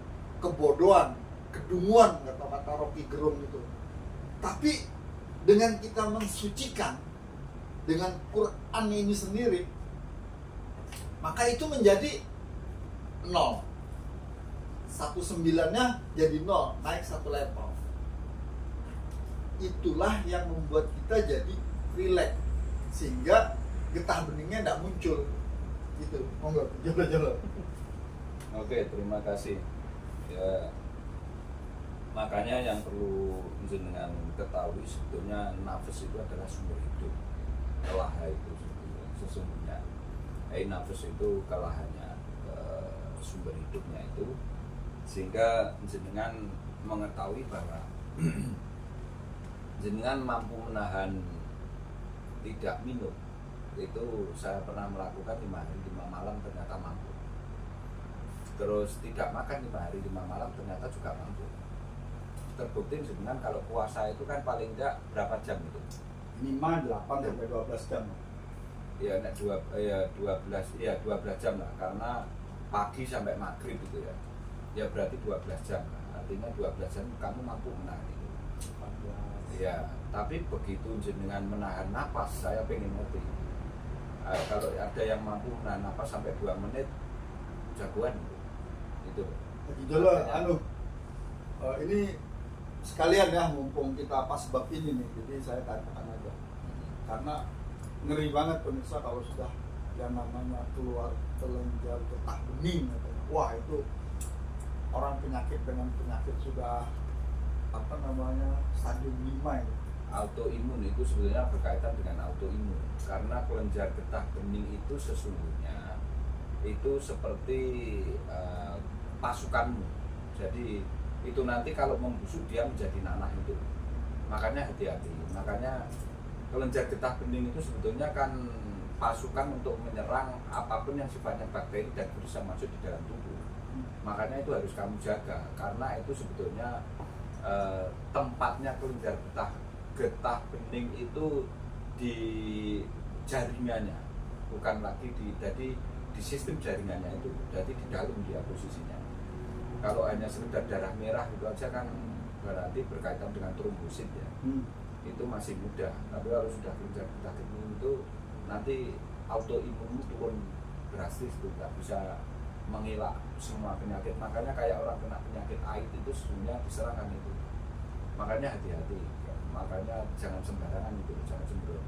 kebodohan, kedunguan, kata Rocky Gerung itu. Tapi dengan kita mensucikan dengan Quran ini sendiri, maka itu menjadi 0. 19-nya jadi 0, naik 1 level. Itulah yang membuat kita jadi rileks, sehingga getah beningnya tidak muncul. Gitu. Monggo, jolo-jolo. Oke, terima kasih. Ya, makanya yang perlu jenengan ketahui sebetulnya nafas itu adalah sumber hidup. Kelah itu sesungguhnya. Nafas itu kelahannya sumber hidupnya itu, sehingga jenengan mengetahui bahwa jenengan mampu menahan tidak minum. Itu saya pernah melakukan 5 hari 5 malam ternyata mampu. Terus tidak makan 5 hari 5 malam ternyata juga mampu. Terbukti sebenarnya kalau puasa itu kan paling enggak berapa jam itu? Minimal 8 sampai 12 jam. Ya, 12 jam lah, karena pagi sampai maghrib itu ya. Ya berarti 12 jam lah. Artinya 12 jam kamu mampu menahan itu. Ya, tapi begitu jenengan menahan napas, saya pengen ngerti. Kalau ada yang mampu menahan napas sampai 2 menit, jagoan itu. Jadi dulu, ini sekalian ya, mumpung kita pas bab ini nih, jadi saya katakan aja. Karena ngeri banget pemirsa kalau sudah yang namanya keluar kelenjar getah bening, katanya. Wah itu orang penyakit dengan penyakit sudah apa namanya stadium 5 itu. Autoimun itu sebenarnya berkaitan dengan autoimun, karena kelenjar getah bening itu sesungguhnya itu seperti pasukanmu. Jadi itu nanti kalau membusuk dia menjadi nanah itu. Makanya hati-hati. Makanya kelenjar getah bening itu sebetulnya kan pasukan untuk menyerang apapun yang sifatnya bakteri dan bisa masuk di dalam tubuh. Makanya itu harus kamu jaga, karena itu sebetulnya tempatnya kelenjar getah bening itu di jaringannya, bukan lagi jadi di sistem jaringannya itu, jadi di dalam dia posisinya. Kalau hanya sekedar darah merah itu aja kan berarti berkaitan dengan trombosit ya. Itu masih mudah. Tapi kalau sudah kelenjar getah bening itu nanti autoimunmu turun drastis, itu nggak bisa mengelak semua penyakit. Makanya kayak orang kena penyakit AIDS itu sebenarnya diserahkan itu. Makanya hati-hati. Makanya jangan sembarangan itu, jangan sembrono.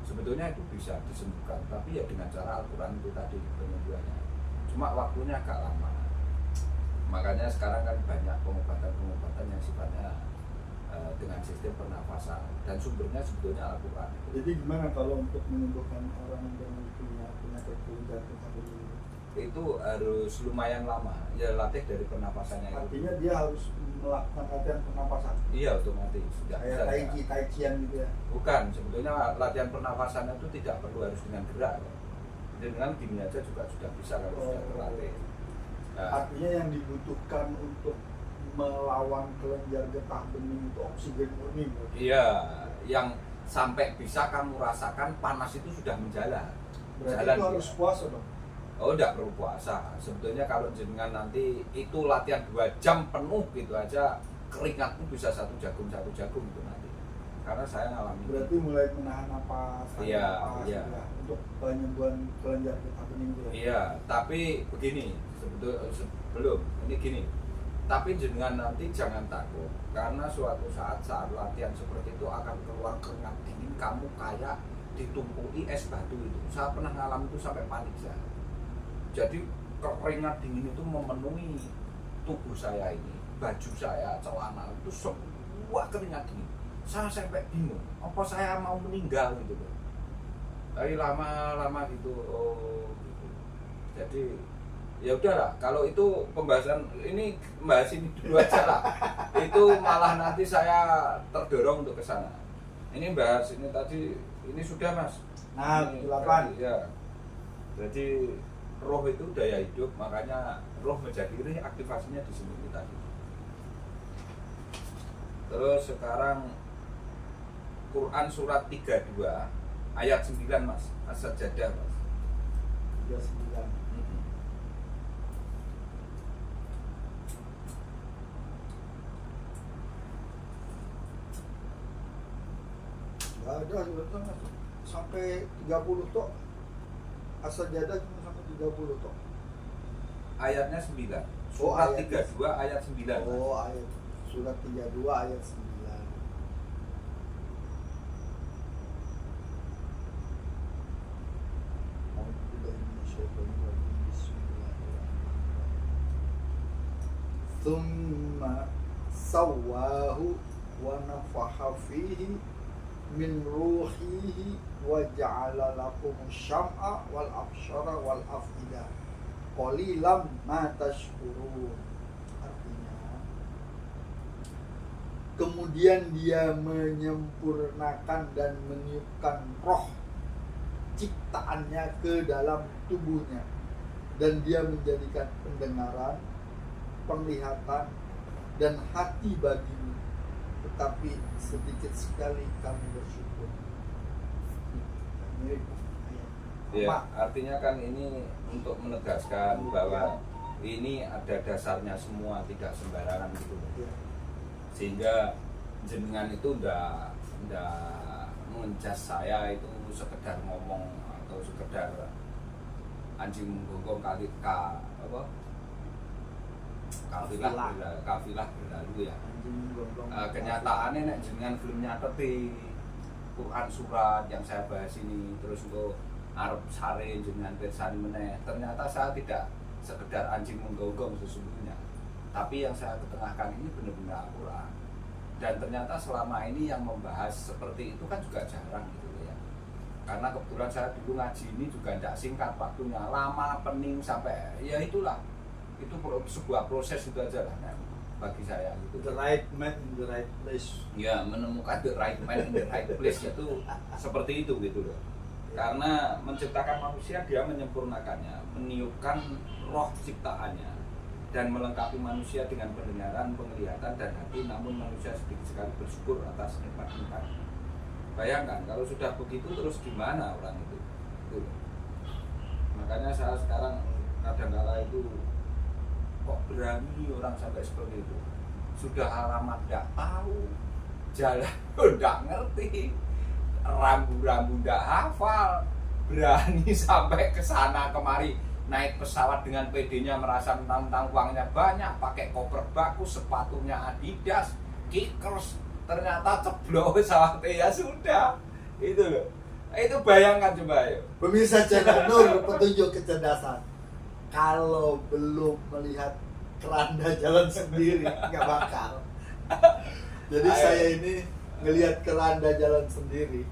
Sebetulnya itu bisa disembuhkan, tapi ya dengan cara Al-Quran itu tadi penyembuhannya. Cuma waktunya agak lama. Makanya sekarang kan banyak pengobatan-pengobatan yang sifatnya dengan sistem pernafasan, dan sumbernya sebetulnya Al-Quran. Jadi gimana kalau untuk menyembuhkan orang yang punya penyakit kelenjar getah bening? Itu harus lumayan lama, ya latih dari pernapasannya itu. Artinya dia harus melakukan latihan pernapasan. Iya, otomatis. Kayak tai-chian gitu ya. Bukan, sebetulnya latihan pernapasannya itu tidak perlu harus dengan gerak. Dengan gini aja juga sudah bisa kalau sudah terlatih. Nah, Artinya yang dibutuhkan untuk melawan kelenjar getah bening itu oksigen murni. iya, yang sampai bisa kamu rasakan panas itu sudah menjalar. Berarti Jalan itu harus dia. puasa dong. Oh, tidak perlu puasa. Sebetulnya kalau jenengan nanti itu latihan 2 jam penuh gitu aja, keringatmu bisa 1 jagung itu nanti. Karena saya ngalamin. Berarti mulai menahan napas, Iya, napas iya. gitu ya, untuk penyembuhan kelenjar getah bening itu ya. Iya, tapi begini, sebelum ini gini. Tapi jenengan nanti jangan takut, karena suatu saat latihan seperti itu akan keluar keringat dingin, kamu kayak ditumpuki es batu itu. Saya pernah ngalamin itu sampai panik saya. Jadi keringat dingin itu memenuhi tubuh saya ini, baju saya, celana itu semua keringat dingin. Saya sampai bingung, apa saya mau meninggal gitu loh. Tapi lama-lama gitu, oh gitu. Jadi ya udahlah, kalau itu pembahasan ini bahas ini dulu aja lah. Itu malah nanti saya terdorong untuk ke sana. Ini bahas ini tadi, ini sudah Mas. Nah, Ini 8. tadi, ya. Jadi roh itu daya hidup, makanya roh menjadi reaktivasinya di sini tadi. Terus sekarang Quran surat 32 ayat 9 Mas, As-Sajdah Mas. 39. Gak ada sebetulnya sampai 30 tok. Asal jadah cuma sampai 30 tok. Ayatnya 9. Oh, Surat ayat 32 ayat 9. Mas. Oh, ayat surat 32 ayat 9. Thumma sawwahu wa nafaha fihi min ruhihi wa ja'ala lakum syam'a wal absyara wal afida qalilan ma tashkurun. Artinya kemudian dia menyempurnakan dan meniupkan roh ciptaannya ke dalam tubuhnya, dan dia menjadikan pendengaran, penglihatan, dan hati bagimu, tetapi sedikit sekali kamu bersyukur. Mirip ayat. Ya, artinya kan ini untuk menegaskan bahwa ini ada dasarnya semua, tidak sembarangan gitu. Ya. Sehingga jenengan itu ndak menjas saya itu sekedar ngomong atau sekedar anjing menggonggong kali apa kafilah berlalu ya. Kenyataannya nek jenengan belum nyateti Quran surat yang saya bahas ini, terus untuk arep sare jenengan pirsani meneh, ternyata saya tidak sekedar anjing menggonggong sesungguhnya, tapi yang saya ketengahkan ini benar-benar Al-Quran. Dan ternyata selama ini yang membahas seperti itu kan juga jarang gitu ya, karena kebetulan saya dulu ngaji ini juga tidak singkat waktunya, lama pening sampai ya itulah, itu sebuah proses itu aja lah bagi saya gitu. The right man in the right place. Ya, menemukan the right man in the right place itu seperti itu gitu loh. Karena menciptakan manusia, dia menyempurnakannya, meniupkan roh ciptaannya, dan melengkapi manusia dengan pendengaran, penglihatan, dan hati. Namun manusia sedikit sekali bersyukur atas nikmat-nikmat. Bayangkan kalau sudah begitu terus gimana orang itu gitu. Makanya saya sekarang kadang-kala itu kok berani orang sampai seperti itu, sudah alamat tidak tahu, jalan tidak ngerti, rambu-rambu tidak hafal, berani sampai ke sana kemari, naik pesawat dengan PD-nya, merasa mentang-mentang uangnya banyak, pakai koper bagus, sepatunya Adidas, kickers, ternyata ceblok pesawatnya, ya sudah, itu loh. Itu bayangkan coba ya. Pemirsa channel Nur, petunjuk kecerdasan. Kalau belum melihat keranda jalan sendiri, nggak bakal. Jadi Ayo. saya ini ngelihat keranda jalan sendiri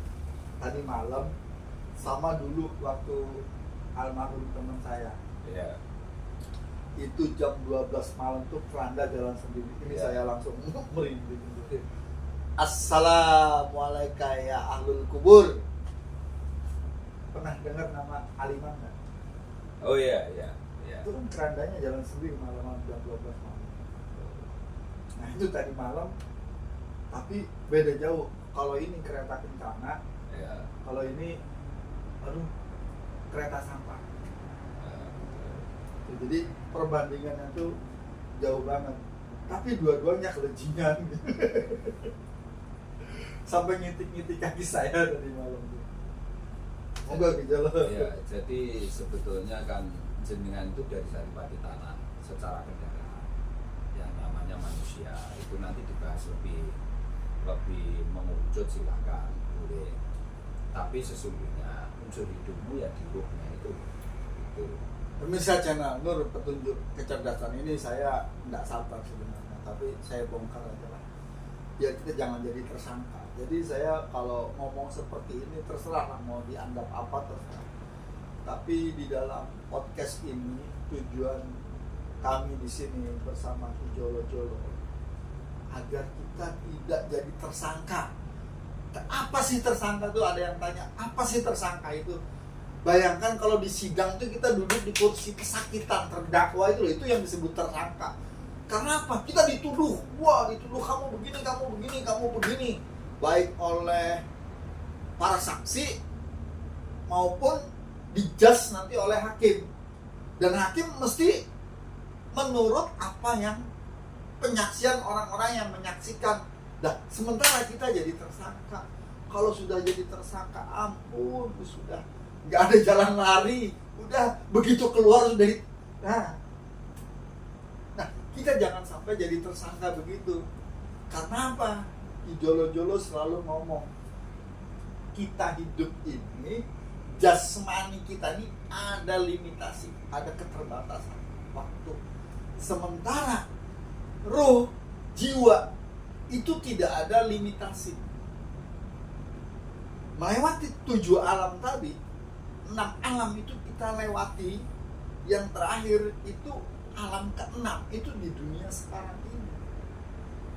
tadi malam, sama dulu waktu almarhum teman saya. Iya. Itu jam 12 malam tuh keranda jalan sendiri. Ini Ya. saya langsung merinding. Assalamualaikum ya ahlul kubur. Pernah dengar nama Aliman nggak? Oh iya, iya, iya. Itu kan kerandanya jalan sendiri malam jam 12 malam. Nah itu tadi malam, tapi beda jauh. Kalau ini kereta kencana, Iya. kalau ini, aduh, kereta sampah. Jadi perbandingannya tuh jauh banget. Tapi dua-duanya kelejingan. Sampai ngitik-ngitik kaki saya tadi malam tuh. Moga gejala. Ya, jadi sebetulnya kan jenengan itu dari Saripati Tanah secara kendaraan yang manusia itu nanti dibahas lebih mengerucut, silakan boleh. Tapi sesungguhnya unsur hidupmu ya di ruhnya itu. Pemirsa channel Nur Petunjuk Kecerdasan ini saya tidak sabar sebenarnya, tapi saya bongkar aja lah. Ya kita jangan jadi tersangka. Jadi saya kalau ngomong seperti ini terserah lah, mau dianggap apa terserah. Tapi di dalam podcast ini tujuan kami di sini bersama Jolo Jolo agar kita tidak jadi tersangka. Apa sih tersangka itu? Ada yang tanya, apa sih tersangka itu? Bayangkan kalau di sidang itu kita duduk di kursi kesakitan terdakwa itu yang disebut tersangka. Karena apa? Kita dituduh, wah dituduh kamu begini, kamu begini, kamu begini, baik oleh para saksi maupun dijudge nanti oleh hakim. Dan hakim mesti menurut apa yang penyaksian orang-orang yang menyaksikan. Nah, sementara kita jadi tersangka. Kalau sudah jadi tersangka, ampun, sudah nggak ada jalan lari. Udah begitu keluar sudah nah, kita jangan sampai jadi tersangka begitu. Karena apa? Jolo-jolo selalu ngomong, kita hidup ini, jasmani kita ini ada limitasi, ada keterbatasan waktu. Sementara roh, jiwa itu tidak ada limitasi. Melewati 7 alam tadi, 6 alam itu kita lewati. Yang terakhir itu alam ke-6, itu di dunia sekarang ini.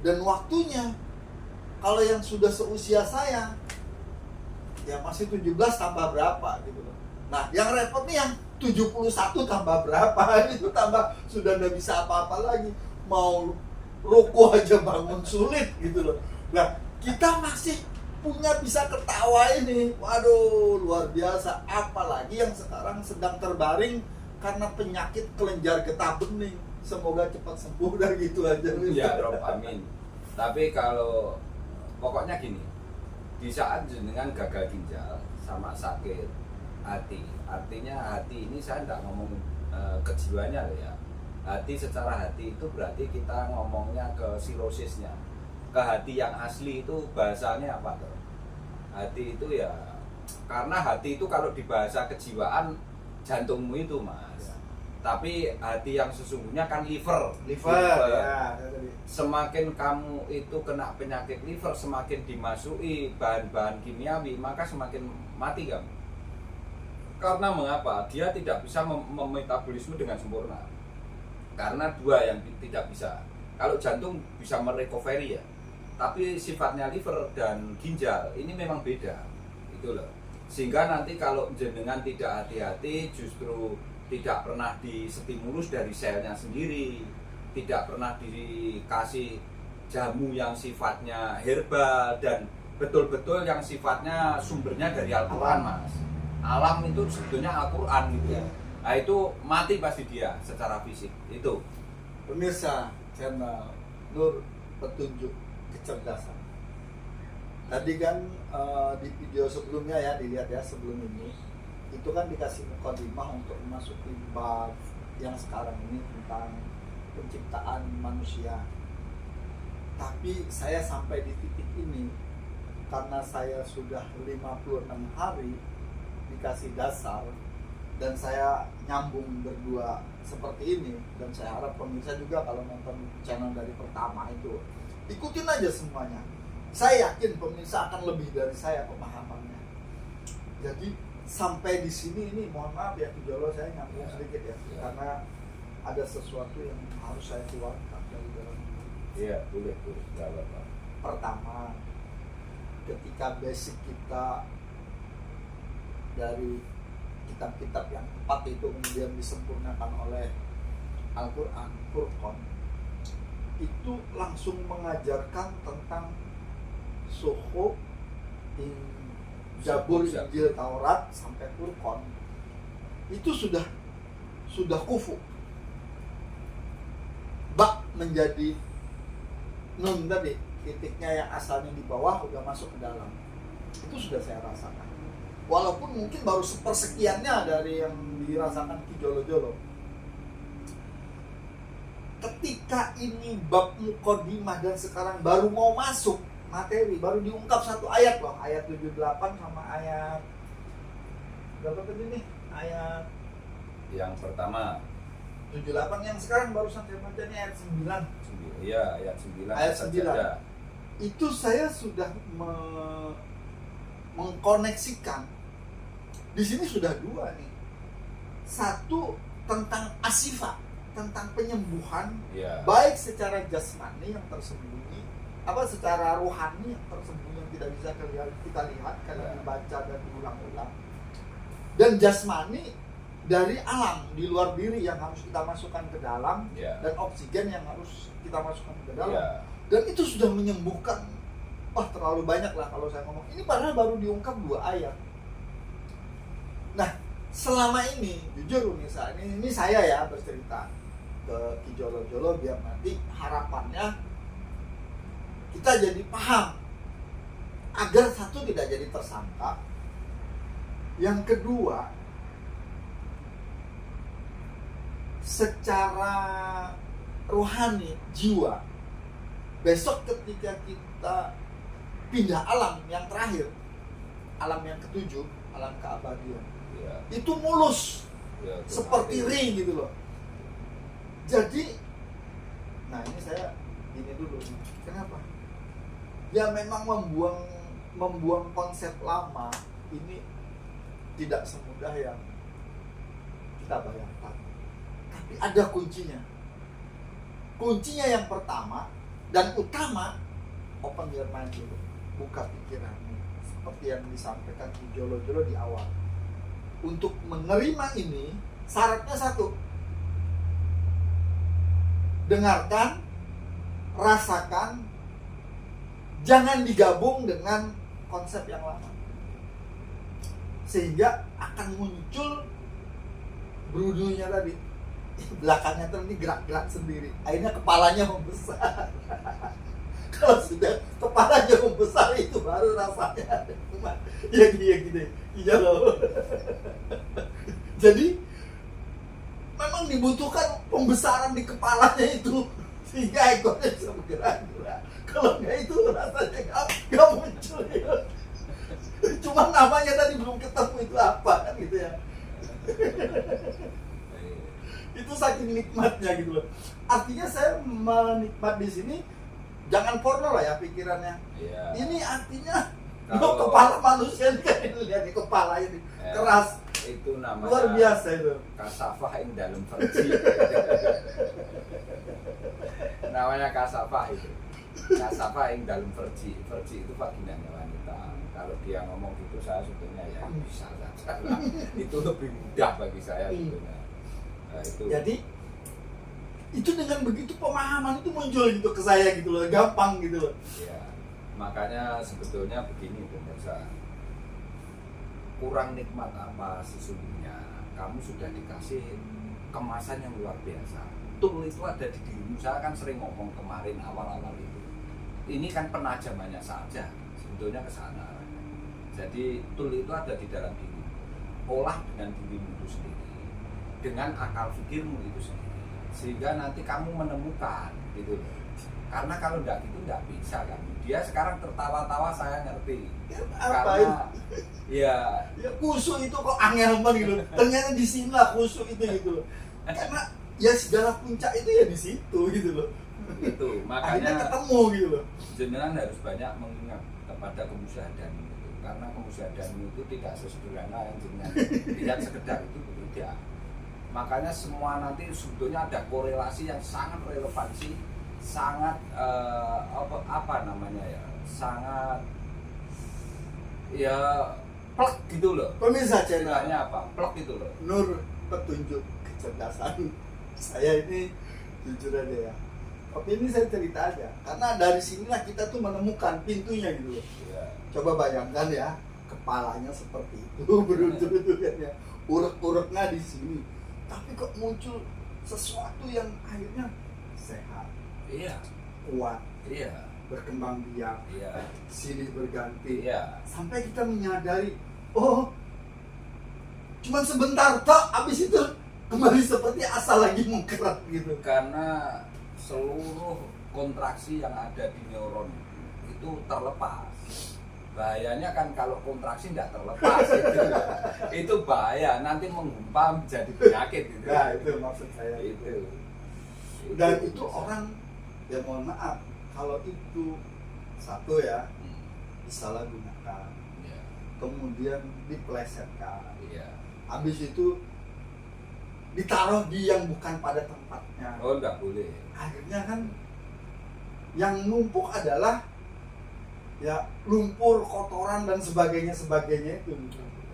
Dan waktunya, kalau yang sudah seusia saya, ya masih 17 tambah berapa gitu loh. Nah, yang repot nih yang 71 tambah berapa, itu tambah sudah nggak bisa apa-apa lagi. Mau ruko aja bangun sulit gitu loh. Nah, kita masih punya bisa ketawa ini. Waduh, luar biasa. Apalagi yang sekarang sedang terbaring karena penyakit kelenjar getah bening. Semoga cepat sembuh dari gitu aja. Ya, Rob, amin. Tapi kalau pokoknya gini, di saat jenengan gagal ginjal sama sakit hati, artinya hati ini saya nggak ngomong kejiwaannya loh ya. Hati secara hati itu berarti kita ngomongnya ke sirosisnya, ke hati yang asli itu bahasanya apa tuh? Hati itu ya, karena hati itu kalau di bahasa kejiwaan jantungmu itu mas, tapi hati yang sesungguhnya kan liver. Ya. Semakin kamu itu kena penyakit liver, semakin dimasuki bahan-bahan kimiawi, maka semakin mati kamu. Karena mengapa? Dia tidak bisa memetabolisme dengan sempurna. Karena dua yang tidak bisa. Kalau jantung bisa merecovery ya, tapi sifatnya liver dan ginjal ini memang beda. Itu loh. Sehingga nanti kalau jenengan tidak hati-hati, justru tidak pernah distimulus dari selnya sendiri, tidak pernah dikasih jamu yang sifatnya herbal dan betul-betul yang sifatnya sumbernya dari Al-Quran mas. Alam itu sebetulnya Al-Quran gitu ya. Nah itu mati pasti dia secara fisik itu. Pemirsa channel Nur Petunjuk Kecerdasan. Tadi kan di video sebelumnya ya, dilihat ya sebelum ini, itu kan dikasih mukadimah untuk memasuki bab yang sekarang ini tentang penciptaan manusia. Tapi saya sampai di titik ini karena saya sudah 56 hari dikasih dasar dan saya nyambung berdua seperti ini, dan saya harap pemirsa juga kalau nonton channel dari pertama itu ikutin aja semuanya. Saya yakin pemirsa akan lebih dari saya pemahamannya. Jadi sampai di sini ini mohon maaf ya Jolo, saya nyambung sedikit ya, karena ada sesuatu yang harus saya keluarkan dari dalam. Iya, boleh. Pertama, ketika basic kita dari kitab-kitab yang tepat itu kemudian disempurnakan oleh Al-Quran, Furqan, itu langsung mengajarkan tentang suhu, Zabur, Injil, Taurat sampai Furqan. Itu sudah kufu. Bak menjadi nun tadi, titiknya yang asalnya di bawah udah masuk ke dalam. Itu sudah saya rasakan. Walaupun mungkin baru sepersekiannya dari yang dirasakan Ki Jolo-Jolo. ketika ini bab muqaddimah dan sekarang baru mau masuk materi, baru diungkap satu ayat loh, ayat 78 sama ayat berapa tadi nih? Ayat Yang pertama 78 yang sekarang baru sampai baca ini ayat 9. Iya, ayat 9. Ayat 9. Itu saya sudah mengkoneksikan. Di sini sudah dua nih. Satu tentang asifah, tentang penyembuhan, Iya. baik secara jasmani yang tersembunyi, apa secara rohani yang tersembunyi yang tidak bisa kita lihat kalau Ya. dibaca dan diulang-ulang, dan jasmani dari alam di luar diri yang harus kita masukkan ke dalam, Iya. dan oksigen yang harus kita masukkan ke dalam. Iya. Dan itu sudah menyembuhkan. Wah, terlalu banyak lah kalau saya ngomong. Ini padahal baru diungkap 2 ayat. Nah, selama ini jujur misalnya ini saya ya bercerita ke Ki Jolo-Jolo biar nanti harapannya kita jadi paham, agar satu tidak jadi tersangka, yang kedua secara rohani jiwa, besok ketika kita pindah alam yang terakhir, alam yang ketujuh, alam keabadian, Iya. itu mulus Iya, itu seperti nanti. ring gitu loh. Jadi, nah ini saya gini dulu nih. Kenapa? Ya memang membuang konsep lama ini tidak semudah yang kita bayangkan. Tapi ada kuncinya. Kuncinya yang pertama dan utama, open your mind dulu, buka pikiranmu. Seperti yang disampaikan Ki Jolo-Jolo di awal. Untuk menerima ini, syaratnya satu. Dengarkan, rasakan, jangan digabung dengan konsep yang lama. Sehingga akan muncul brudunya tadi. Belakangnya tuh ini gerak-gerak sendiri. Akhirnya kepalanya membesar. Kalau sudah kepalanya membesar itu baru rasanya cuma ya gini. Iya loh. Jadi memang dibutuhkan pembesaran di kepalanya itu sehingga ekornya bisa bergerak-gerak. Kalau nggak itu rasanya nggak muncul ya. Cuma namanya tadi belum ketemu itu apa kan gitu ya. Itu saking nikmatnya gitu loh. Artinya saya menikmat di sini jangan porno lah ya pikirannya. Iya. Ini artinya Kalau- kepala manusia ini kan lihat di kepala ini keras, Itu namanya luar biasa itu. kasafah yang dalam versi. Namanya kasafah itu. Kasafah yang dalam versi. Versi itu vaginanya wanita. Kalau dia ngomong gitu saya sebetulnya ya bisa saja lah. Itu lebih mudah bagi saya sebetulnya. Nah, itu. Jadi itu dengan begitu pemahaman itu muncul gitu ke saya gitu loh, gampang gitu loh. Ya, makanya sebetulnya begini pemirsa, kurang nikmat apa sesungguhnya kamu sudah dikasih kemasan yang luar biasa. Tool itu ada di dirimu. Saya kan sering ngomong kemarin awal-awal itu. Ini kan penajamannya saja, sebetulnya ke sana. Jadi tool itu ada di dalam diri. Olah dengan dirimu itu sendiri, dengan akal pikirmu itu sendiri, sehingga nanti kamu menemukan gitu loh. Karena kalau enggak gitu enggak bisa kan. Dia sekarang tertawa-tawa saya ngerti. Apa Karena ya ya khusyuk itu kok angel banget gitu. Ternyata di sini lah khusyuk itu gitu loh. Karena ya segala puncak itu ya di situ gitu loh. itu Akhirnya makanya ketemu gitu loh. jenengan harus banyak mengingat kepada kemusyahadan itu. Karena kemusyahadan itu tidak sesederhana yang jenengan lihat sekedar itu tidak. Makanya semua nanti sebetulnya ada korelasi yang sangat relevansi, sangat apa namanya ya, sangat ya plek gitu loh. Pemirsa channel Istilahnya apa? Plek gitu loh. Nur petunjuk kecerdasan. Saya ini jujur aja ya. Tapi ini saya cerita aja. Karena dari sinilah kita tuh menemukan pintunya gitu loh. Ya. Coba bayangkan ya, kepalanya seperti itu, beruntung kan ya. Urek-ureknya di sini. Tapi kok muncul sesuatu yang akhirnya sehat, Iya. kuat, Iya. berkembang biak, Iya. silih berganti. Iya. Sampai kita menyadari, oh, cuman sebentar, tak, abis itu kembali seperti asal lagi mengkerak gitu. Karena seluruh kontraksi yang ada di neuron itu terlepas. Bahayanya kan kalau kontraksi tidak terlepas itu bahaya, nanti menggumpal menjadi penyakit gitu. Nah, itu maksud saya. Itu. Dan itu orang, ya mohon maaf, kalau itu satu ya disalahgunakan, Iya. kemudian dipelesetkan, Iya. habis itu ditaruh di yang bukan pada tempatnya. Oh, nggak boleh. Akhirnya kan yang numpuk adalah ya lumpur, kotoran dan sebagainya itu.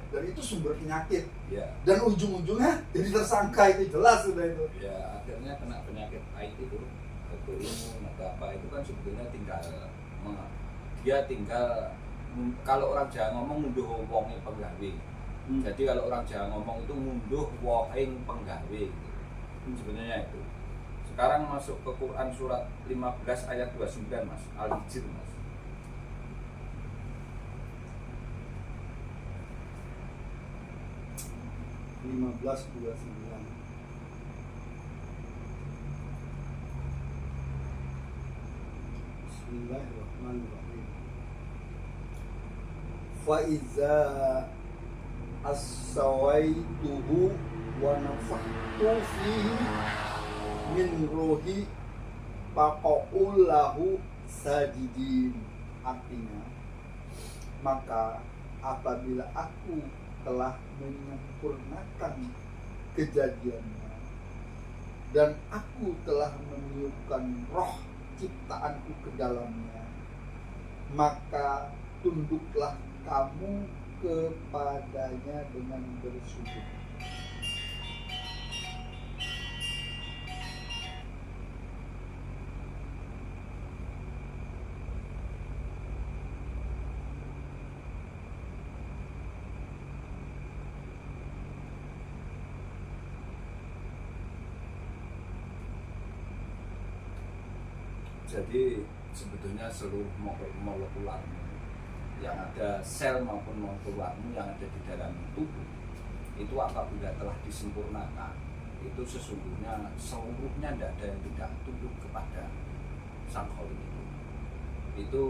Dan itu sumber penyakit. Ya. Dan ujung-ujungnya jadi tersangka, itu jelas sudah itu. Ya, akhirnya kena penyakit AIDS itu, autoimun atau apa itu kan sebetulnya dia tinggal kalau orang Jawa ngomong ngunduh wonge penggawe. Jadi kalau orang Jawa ngomong itu ngunduh wohing penggawe gitu. Sebenarnya itu. Sekarang masuk ke Quran surat 15 ayat 29 Mas, Al-Hijr Mas. 15:29. Bismillahirrahmanirrahim. Fa iza as-sawaituhu wa nafakhtu fihi min ruhi faqul lahu sajidin. Artinya, maka apabila aku telah menyempurnakan kejadiannya dan aku telah meniupkan roh ciptaanku ke dalamnya, maka tunduklah kamu kepadanya dengan bersujud. Jadi sebetulnya seluruh molekularmu yang ada, sel maupun molekularmu yang ada di dalam tubuh itu apabila telah disempurnakan, itu sesungguhnya seluruhnya tidak ada yang tidak tunduk kepada Sang Khalik itu. Itu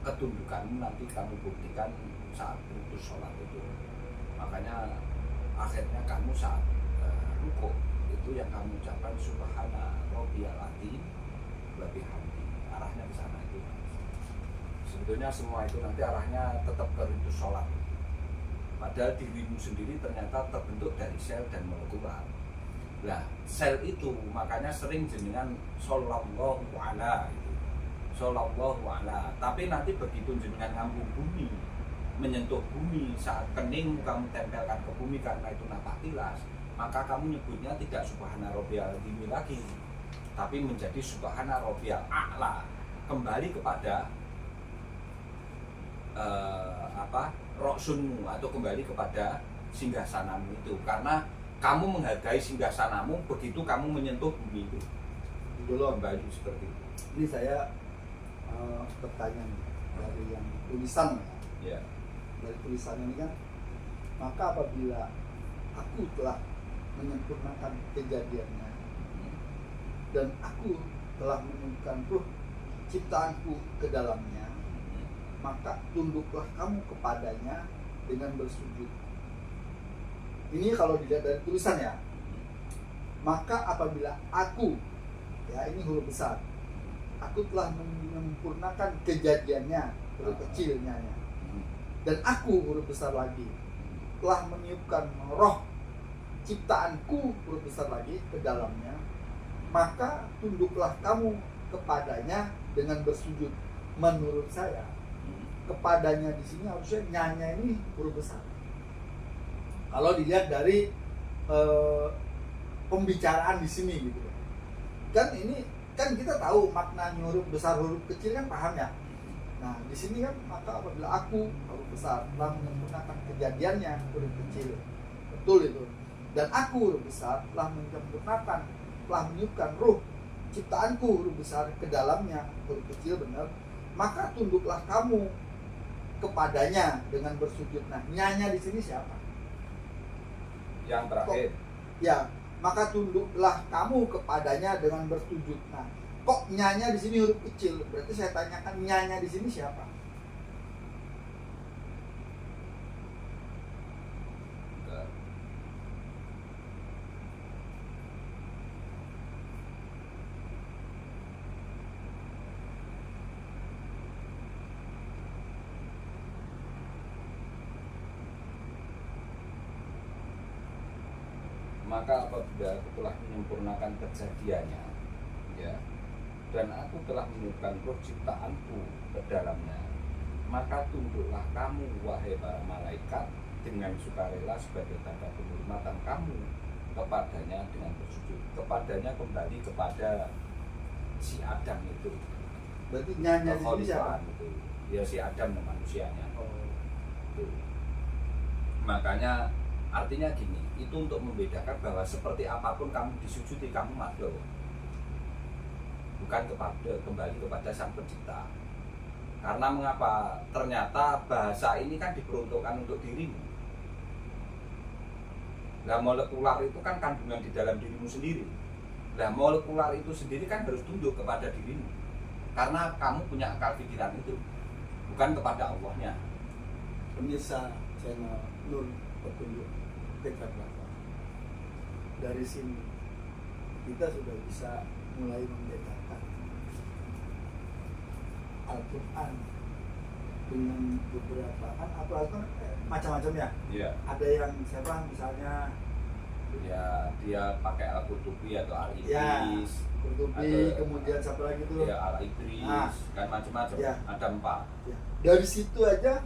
ketundukanmu nanti kamu buktikan saat putus sholat itu. Makanya akhirnya kamu saat rukuk itu yang kamu ucapkan subhana rabbiyal azim wa bihamdihi. Arahnya ke sana itu. Sebetulnya semua itu nanti arahnya tetap ke ritus sholat. Padahal dirimu sendiri ternyata terbentuk dari sel dan molekular. Nah, sel itu makanya sering jenengan shollallahu ala gitu. Shollallahu ala. Tapi nanti begitu jenengan ngambung bumi, menyentuh bumi, saat kening kamu tempelkan ke bumi karena itu napatilas, maka kamu nyebutnya tidak subhana rabbiyal azim lagi, tapi menjadi subhana rabbiyal a'la, kembali kepada roksunmu atau kembali kepada singgasanamu itu, karena kamu menghargai singgasanamu begitu kamu menyentuh bumi itu. Belum. Kembali seperti itu. Ini saya bertanya nih, dari yang tulisan ya. Ya. Dari tulisan ini kan, maka apabila aku telah menyempurnakan kejadiannya dan aku telah menemukan ruh ciptaanku ke dalamnya, maka tunduklah kamu kepadanya dengan bersujud. Ini kalau dilihat dari tulisan ya. Maka apabila aku, ya ini huruf besar, aku telah menyempurnakan kejadiannya, huruf kecilnya ya. Dan aku, huruf besar lagi, telah meniupkan roh ciptaanku, huruf besar lagi, ke dalamnya, maka tunduklah kamu kepadanya dengan bersujud. Menurut saya, kepadanya di sini harusnya nyanya ini huruf besar. Kalau dilihat dari pembicaraan di sini gitu. Kan ini kan kita tahu maknanya huruf besar huruf kecil kan paham ya. Nah, di sini kan maka apabila aku huruf besar telah menyempurnakan kejadiannya huruf kecil. Betul itu. Dan aku huruf besar telah menyempurnakan, telah meniupkan ruh ciptaanku huruf besar ke dalamnya huruf kecil, benar. Maka tunduklah kamu kepadanya dengan bersujud. Nah, nyanya di sini siapa? Yang terakhir. Ya, maka tunduklah kamu kepadanya dengan bersujud. Nah, kok nyanya di sini huruf kecil? Berarti saya tanyakan nyanya di sini siapa? Maka apabila aku telah menyempurnakan kejadiannya, ya, dan aku telah meniupkan roh ciptaanku ke dalamnya, maka tunduklah kamu wahai para malaikat dengan sukarela sebagai tanda penghormatan kamu kepadanya dengan bersujud. Kepadanya kembali kepada si Adam itu. Berarti nyanya di sini siapa? Kekhalifahan itu. Ya si Adam dan manusianya. Oh. Itu. Makanya artinya gini, itu untuk membedakan bahwa seperti apapun kamu disujudi, kamu makhluk, bukan kembali kepada Sang Pencipta. Karena mengapa? Ternyata bahasa ini kan diperuntukkan untuk dirimu. Nah, molekular itu kan kandungan di dalam dirimu sendiri. Nah, molekular itu sendiri kan harus tunduk kepada dirimu, karena kamu punya akal pikiran itu, bukan kepada Allahnya. Pemirsa channel Nur Petunjuk Tekad Bapak, dari sini kita sudah bisa mulai membedakan Al-Quran dengan beberapa kan Al-Quran macam-macam ya. Iya. Ada yang siapa misalnya Ya, dia pakai Al-Qurtubi atau Al-Idris. ya Qurtubi, Ada- kemudian satu lagi tuh Ya, Al-Idris, Nah. kan macam-macam. Ya. Ada 4. ya. Dari situ aja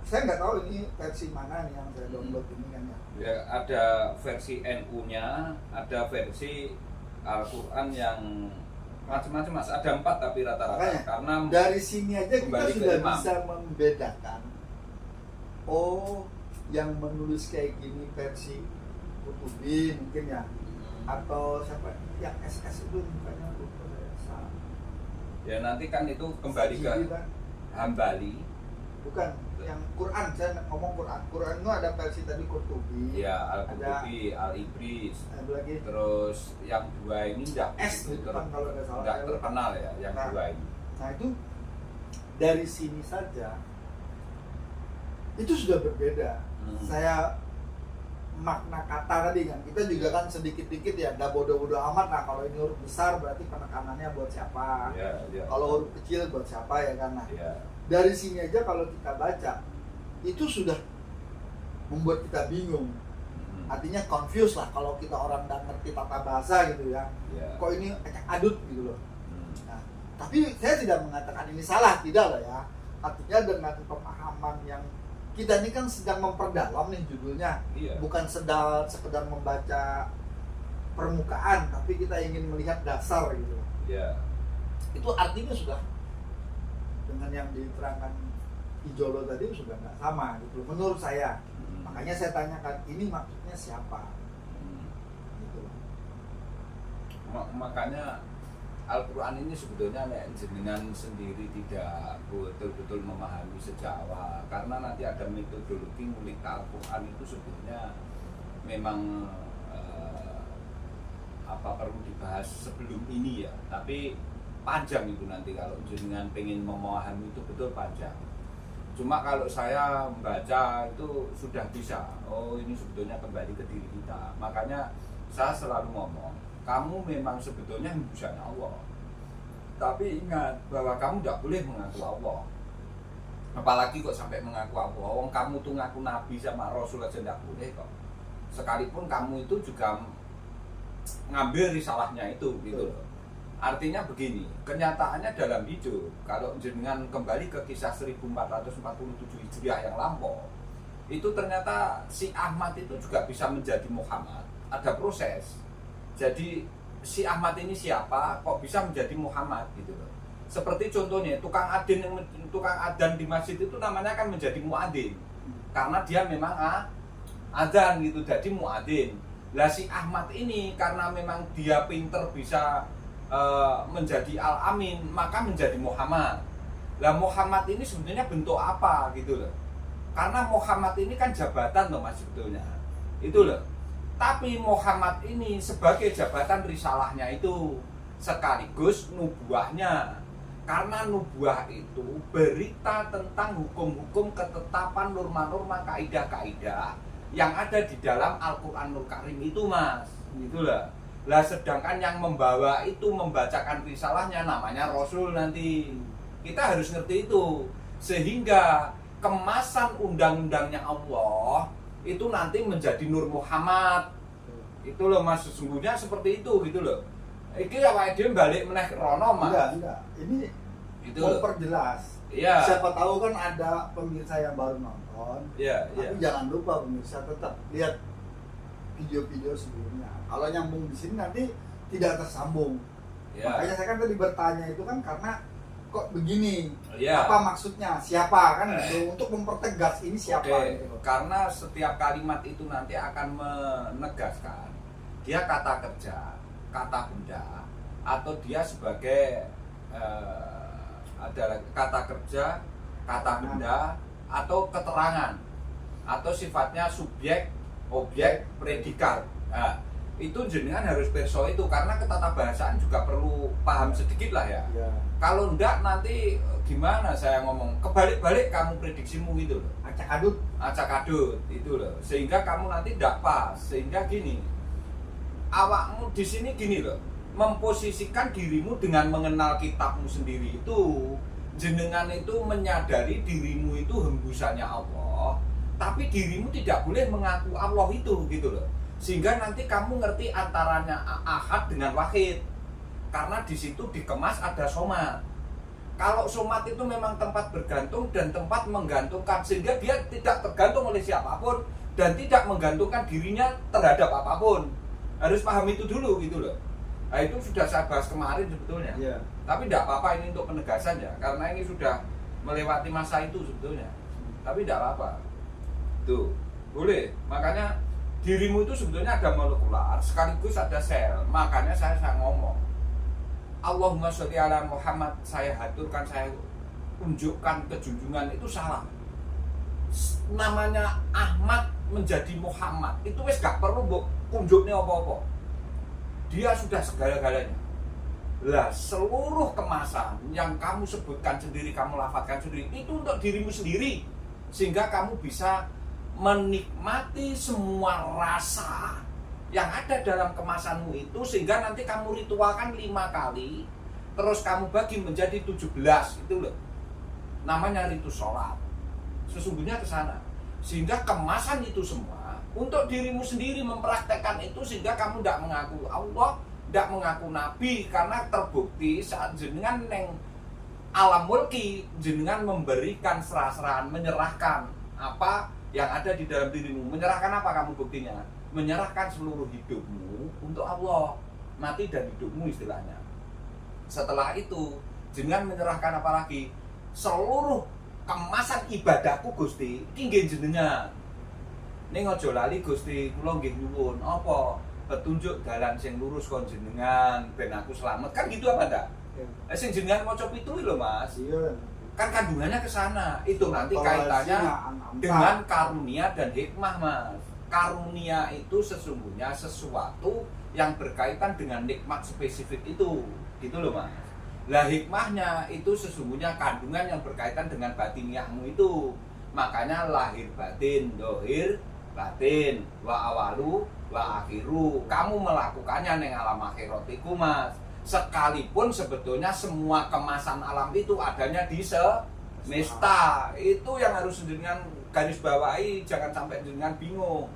saya nggak tahu ini versi mana nih yang saya download ini kan ya. Ya, ada versi NU-nya, ada versi Al-Quran yang macam-macam Mas. Ada 4 tapi rata-rata. Makanya, Karena dari sini aja kita kembali ke sudah imam. bisa membedakan. Oh, yang menulis kayak gini versi Qurtubi mungkin ya, atau siapa yang SS itu mukanya lupa saya. ya nanti kan itu kembali ke Sajidi, kan? Hambali. Bukan yang Quran, saya ngomong Quran. Quran itu ada versi tadi Qurtubi. Ya, Al-Qurtubi, Al-Ibris. Ada lagi Terus yang 2 ini enggak S itu kan kalau nggak salah. enggak terkenal ya, yang Nah. 2 ini. Nah itu dari sini saja itu sudah berbeda. Saya makna kata tadi kan kita juga kan sedikit-dikit ya nggak bodoh-bodoh amat. Nah kalau ini huruf besar berarti penekanannya buat siapa, Ya, ya. kalau huruf kecil buat siapa ya kan. Nah Ya. dari sini aja kalau kita baca itu sudah membuat kita bingung, artinya confused lah kalau kita orang nggak ngerti tata bahasa gitu ya. Ya. Kok ini acak adut gitu loh. Hmm. Nah, tapi saya tidak mengatakan ini salah, tidak lah ya. Artinya dengan pemahaman yang kita ini kan sedang memperdalam nih judulnya, Iya. bukan sekedar membaca permukaan, tapi kita ingin melihat dasar gitu. Ya. Itu artinya sudah dengan yang diterangkan Ijolo tadi sudah nggak sama gitu menurut saya. Hmm. Makanya saya tanyakan ini maksudnya siapa Hmm. gitu. Makanya Al-Quran ini sebetulnya jenengan sendiri tidak betul-betul memahami sejak awal, karena nanti ada metodologi ngulik Al-Quran itu sebetulnya memang perlu dibahas sebelum ini ya, tapi panjang itu nanti kalau jenengan pengen memahami itu betul panjang. Cuma kalau saya membaca itu sudah bisa, oh ini sebetulnya kembali ke diri kita. Makanya saya selalu ngomong, kamu memang sebetulnya hembusanya Allah, tapi ingat bahwa kamu tidak boleh mengaku Allah. Apalagi kok sampai mengaku Allah. Wong kamu tuh ngaku Nabi sama Rasul aja tidak boleh kok. Sekalipun kamu itu juga ngambil risalahnya itu gitu loh. Artinya begini, kenyataannya dalam hidup, kalau jenengan kembali ke kisah 1447 Hijriah yang lampau, itu ternyata si Ahmad itu juga bisa menjadi Muhammad. Ada proses. Jadi si Ahmad ini siapa kok bisa menjadi Muhammad gitu loh. Seperti contohnya tukang adzan di masjid itu namanya kan menjadi muadzin. Karena dia memang adzan gitu, jadi muadzin. Lah si Ahmad ini karena memang dia pinter bisa menjadi Al-Amin, maka menjadi Muhammad. Lah Muhammad ini sebenarnya bentuk apa gitu loh. Karena Muhammad ini kan jabatan loh Mas sebetulnya. Itu loh. Tapi Muhammad ini sebagai jabatan risalahnya itu sekaligus nubuahnya. Karena nubuah itu berita tentang hukum-hukum, ketetapan, norma-norma, kaidah-kaidah yang ada di dalam Al-Qur'anul Karim itu, Mas. Itulah. Lah sedangkan yang membawa itu membacakan risalahnya namanya Rasul nanti. Kita harus ngerti itu. Sehingga kemasan undang-undangnya Allah itu nanti menjadi Nur Muhammad. Itu loh Mas, sesungguhnya seperti itu gitu loh. Iki awake dhewe balik meneh rono, Mas. Enggak. Ini Itu mau loh. perjelas. Iya. Siapa tahu kan ada pemirsa yang baru nonton. Iya, iya. Tapi jangan lupa pemirsa tetap lihat video-video sebelumnya. Kalau nyambung di sini nanti tidak tersambung. Iya. Makanya saya kan tadi bertanya itu kan karena kok begini, Iya. apa maksudnya, siapa kan gitu, untuk mempertegas ini siapa Oke, gitu loh. karena setiap kalimat itu nanti akan menegaskan dia kata kerja, kata benda, atau dia sebagai ada kata kerja, kata benda, atau keterangan, atau sifatnya subjek, objek, predikat. Nah, itu jenengan harus perso itu karena ketatabahasaan juga perlu paham sedikit lah ya. Ya, Kalau enggak nanti gimana saya ngomong kebalik-balik kamu prediksimu gitu loh. Acak adut itu loh. Sehingga kamu nanti tidak pas. Sehingga gini. Awakmu di sini gini loh. Memposisikan dirimu dengan mengenal kitabmu sendiri itu jenengan itu menyadari dirimu itu hembusannya Allah. Tapi dirimu tidak boleh mengaku Allah itu gitu loh. Sehingga nanti kamu ngerti antaranya ahad dengan wahid. Karena di situ dikemas ada somat. Kalau somat itu memang tempat bergantung dan tempat menggantungkan, sehingga dia tidak tergantung oleh siapapun dan tidak menggantungkan dirinya terhadap apapun. Harus paham itu dulu gitu loh. Nah, itu sudah saya bahas kemarin sebetulnya. ya. Tapi tidak apa-apa ini untuk penegasan ya, karena ini sudah melewati masa itu sebetulnya. Tapi tidak apa-apa. Tuh, boleh. Makanya dirimu itu sebetulnya ada molekular, sekaligus ada sel. Makanya saya ngomong Allahumma sholli ala Muhammad, saya haturkan, saya unjukkan kejunjungan itu salah. Namanya Ahmad menjadi Muhammad itu wis gak perlu mbok kunjuknya apa-apa. Dia sudah segala-galanya. Lah seluruh kemasan yang kamu sebutkan sendiri, kamu lafadzkan sendiri itu untuk dirimu sendiri, sehingga kamu bisa menikmati semua rasa yang ada dalam kemasanmu itu, sehingga nanti kamu ritualkan 5 kali, terus kamu bagi menjadi 17 itu loh. Namanya ritus sholat. Sesungguhnya ke sana. Sehingga kemasan itu semua untuk dirimu sendiri mempraktekkan itu, sehingga kamu tidak mengaku Allah, tidak mengaku Nabi, karena terbukti saat jenengan neng alam mulki, jenengan memberikan serah-serahan, menyerahkan apa yang ada di dalam dirimu. Menyerahkan apa kamu buktinya? Menyerahkan seluruh hidupmu untuk Allah, mati dan hidupmu istilahnya. Setelah itu jenengan menyerahkan apa lagi? Seluruh kemasan ibadahku Gusti iki jenengan. Ning aja lali Gusti, kula nggih nyuwun apa petunjuk dalan sing lurus kon jenengan ben aku selamat. Kan gitu apa ndak? Ya. Sing jenengan maca pitu lho Mas. Iya. Kan kandungannya ke sana. Itu nanti Kalau kaitannya isinya dengan karunia dan hikmah, Mas. Karunia itu sesungguhnya sesuatu yang berkaitan dengan nikmat spesifik itu, gitu loh Mas. Lah hikmahnya itu sesungguhnya kandungan yang berkaitan dengan batiniahmu itu. Makanya lahir batin, dohir batin, wa awalu, wa akhiru. Kamu melakukannya neng alam akhirat iku Mas. Sekalipun sebetulnya semua kemasan alam itu adanya di semesta. Itu yang harus dengan garis bawahi, jangan sampai dengan bingung.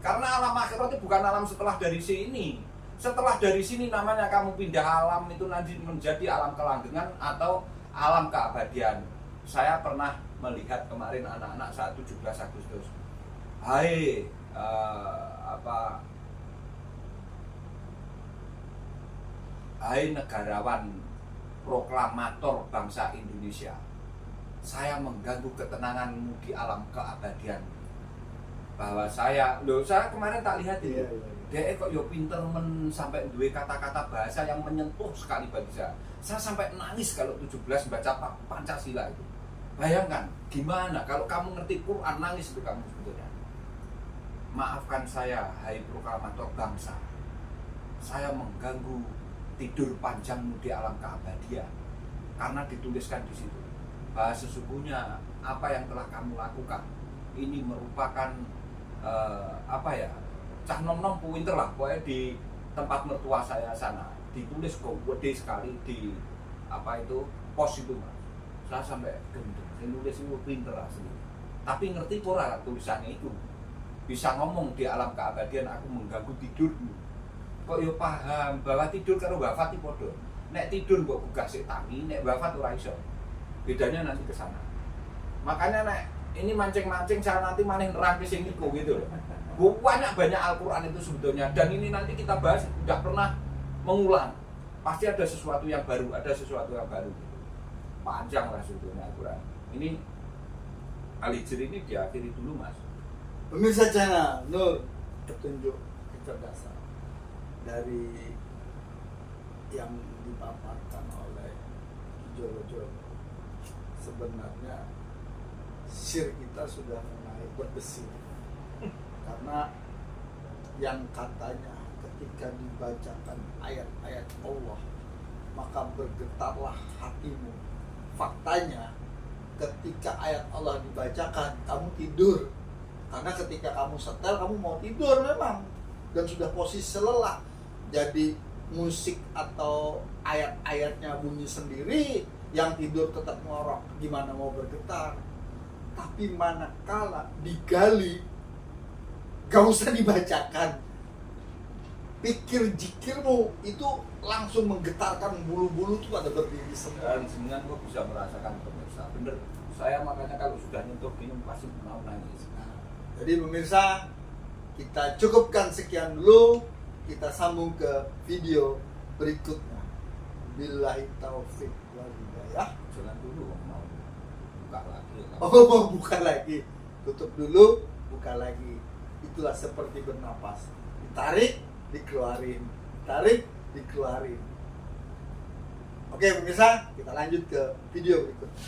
Karena alam akhirat itu bukan alam setelah dari sini. Setelah dari sini namanya kamu pindah alam itu nanti menjadi alam kelanggengan atau alam keabadian. Saya pernah melihat kemarin anak-anak saat 17 Agustus. Hai Hai negarawan proklamator bangsa Indonesia. Saya mengganggu ketenanganmu di alam keabadian. Bahwa saya kemarin tak lihat itu. Iya. Dia kok yo pinter sampai duwe kata-kata bahasa yang menyentuh sekali bagi saya. Saya sampai nangis kalau 17 baca Pancasila itu. Bayangkan gimana kalau kamu ngerti Quran, nangis itu kamu sebetulnya. maafkan saya, hai proklamator bangsa. Saya mengganggu tidur panjangmu di alam keabadian. Karena dituliskan di situ bahwa sesungguhnya apa yang telah kamu lakukan ini merupakan cah nom-nom pinter lah, pokoknya di tempat mertua saya sana ditulis kok gede sekali di pos itu Mas. Saya sampai gendeng, saya nulis itu pinter asli. Tapi ngerti pura tulisannya itu bisa ngomong di alam keabadian aku mengganggu tidurmu. Kok yo paham bahwa tidur karo wafat iki padha. Nek tidur kok gugah sik tangi, nek wafat ora iso. Bedanya nanti ke sana. Makanya nek ini mancing-mancing saya nanti malah nerangke sing iku gitu loh. Banyak Al-Qur'an itu sebetulnya, dan ini nanti kita bahas tidak pernah mengulang. Pasti ada sesuatu yang baru, gitu. Panjang lah sebetulnya Al-Qur'an. Ini Al-Hijr ini diakhiri dulu Mas. Pemirsa channel Nur, petunjuk kecerdasan dari yang dipaparkan oleh Jolo. Sebenarnya sir kita sudah mulai berdesir, karena yang katanya ketika dibacakan ayat-ayat Allah maka bergetarlah hatimu. Faktanya ketika ayat Allah dibacakan kamu tidur, karena ketika kamu setel kamu mau tidur memang, dan sudah posisi lelah. Jadi musik atau ayat-ayatnya bunyi sendiri, yang tidur tetap ngorok, gimana mau bergetar. Tapi manakala digali, gak usah dibacakan, pikir jikirmu itu langsung menggetarkan bulu-bulu tuh pada berdiri semua. Dan sebenarnya kok bisa merasakan pemirsa, bener. Saya makanya kalau sudah nyentuh minum pasti mau nangis. Nah, jadi pemirsa, kita cukupkan sekian dulu. Kita sambung ke video berikutnya. Billahi taufik wal hidayah. Jangan dulu mau buka lagi. Oh, mau buka lagi. Tutup dulu, buka lagi. Itulah seperti bernapas. Ditarik, dikeluarin. Ditarik, dikeluarin. Oke pemirsa, kita lanjut ke video berikutnya.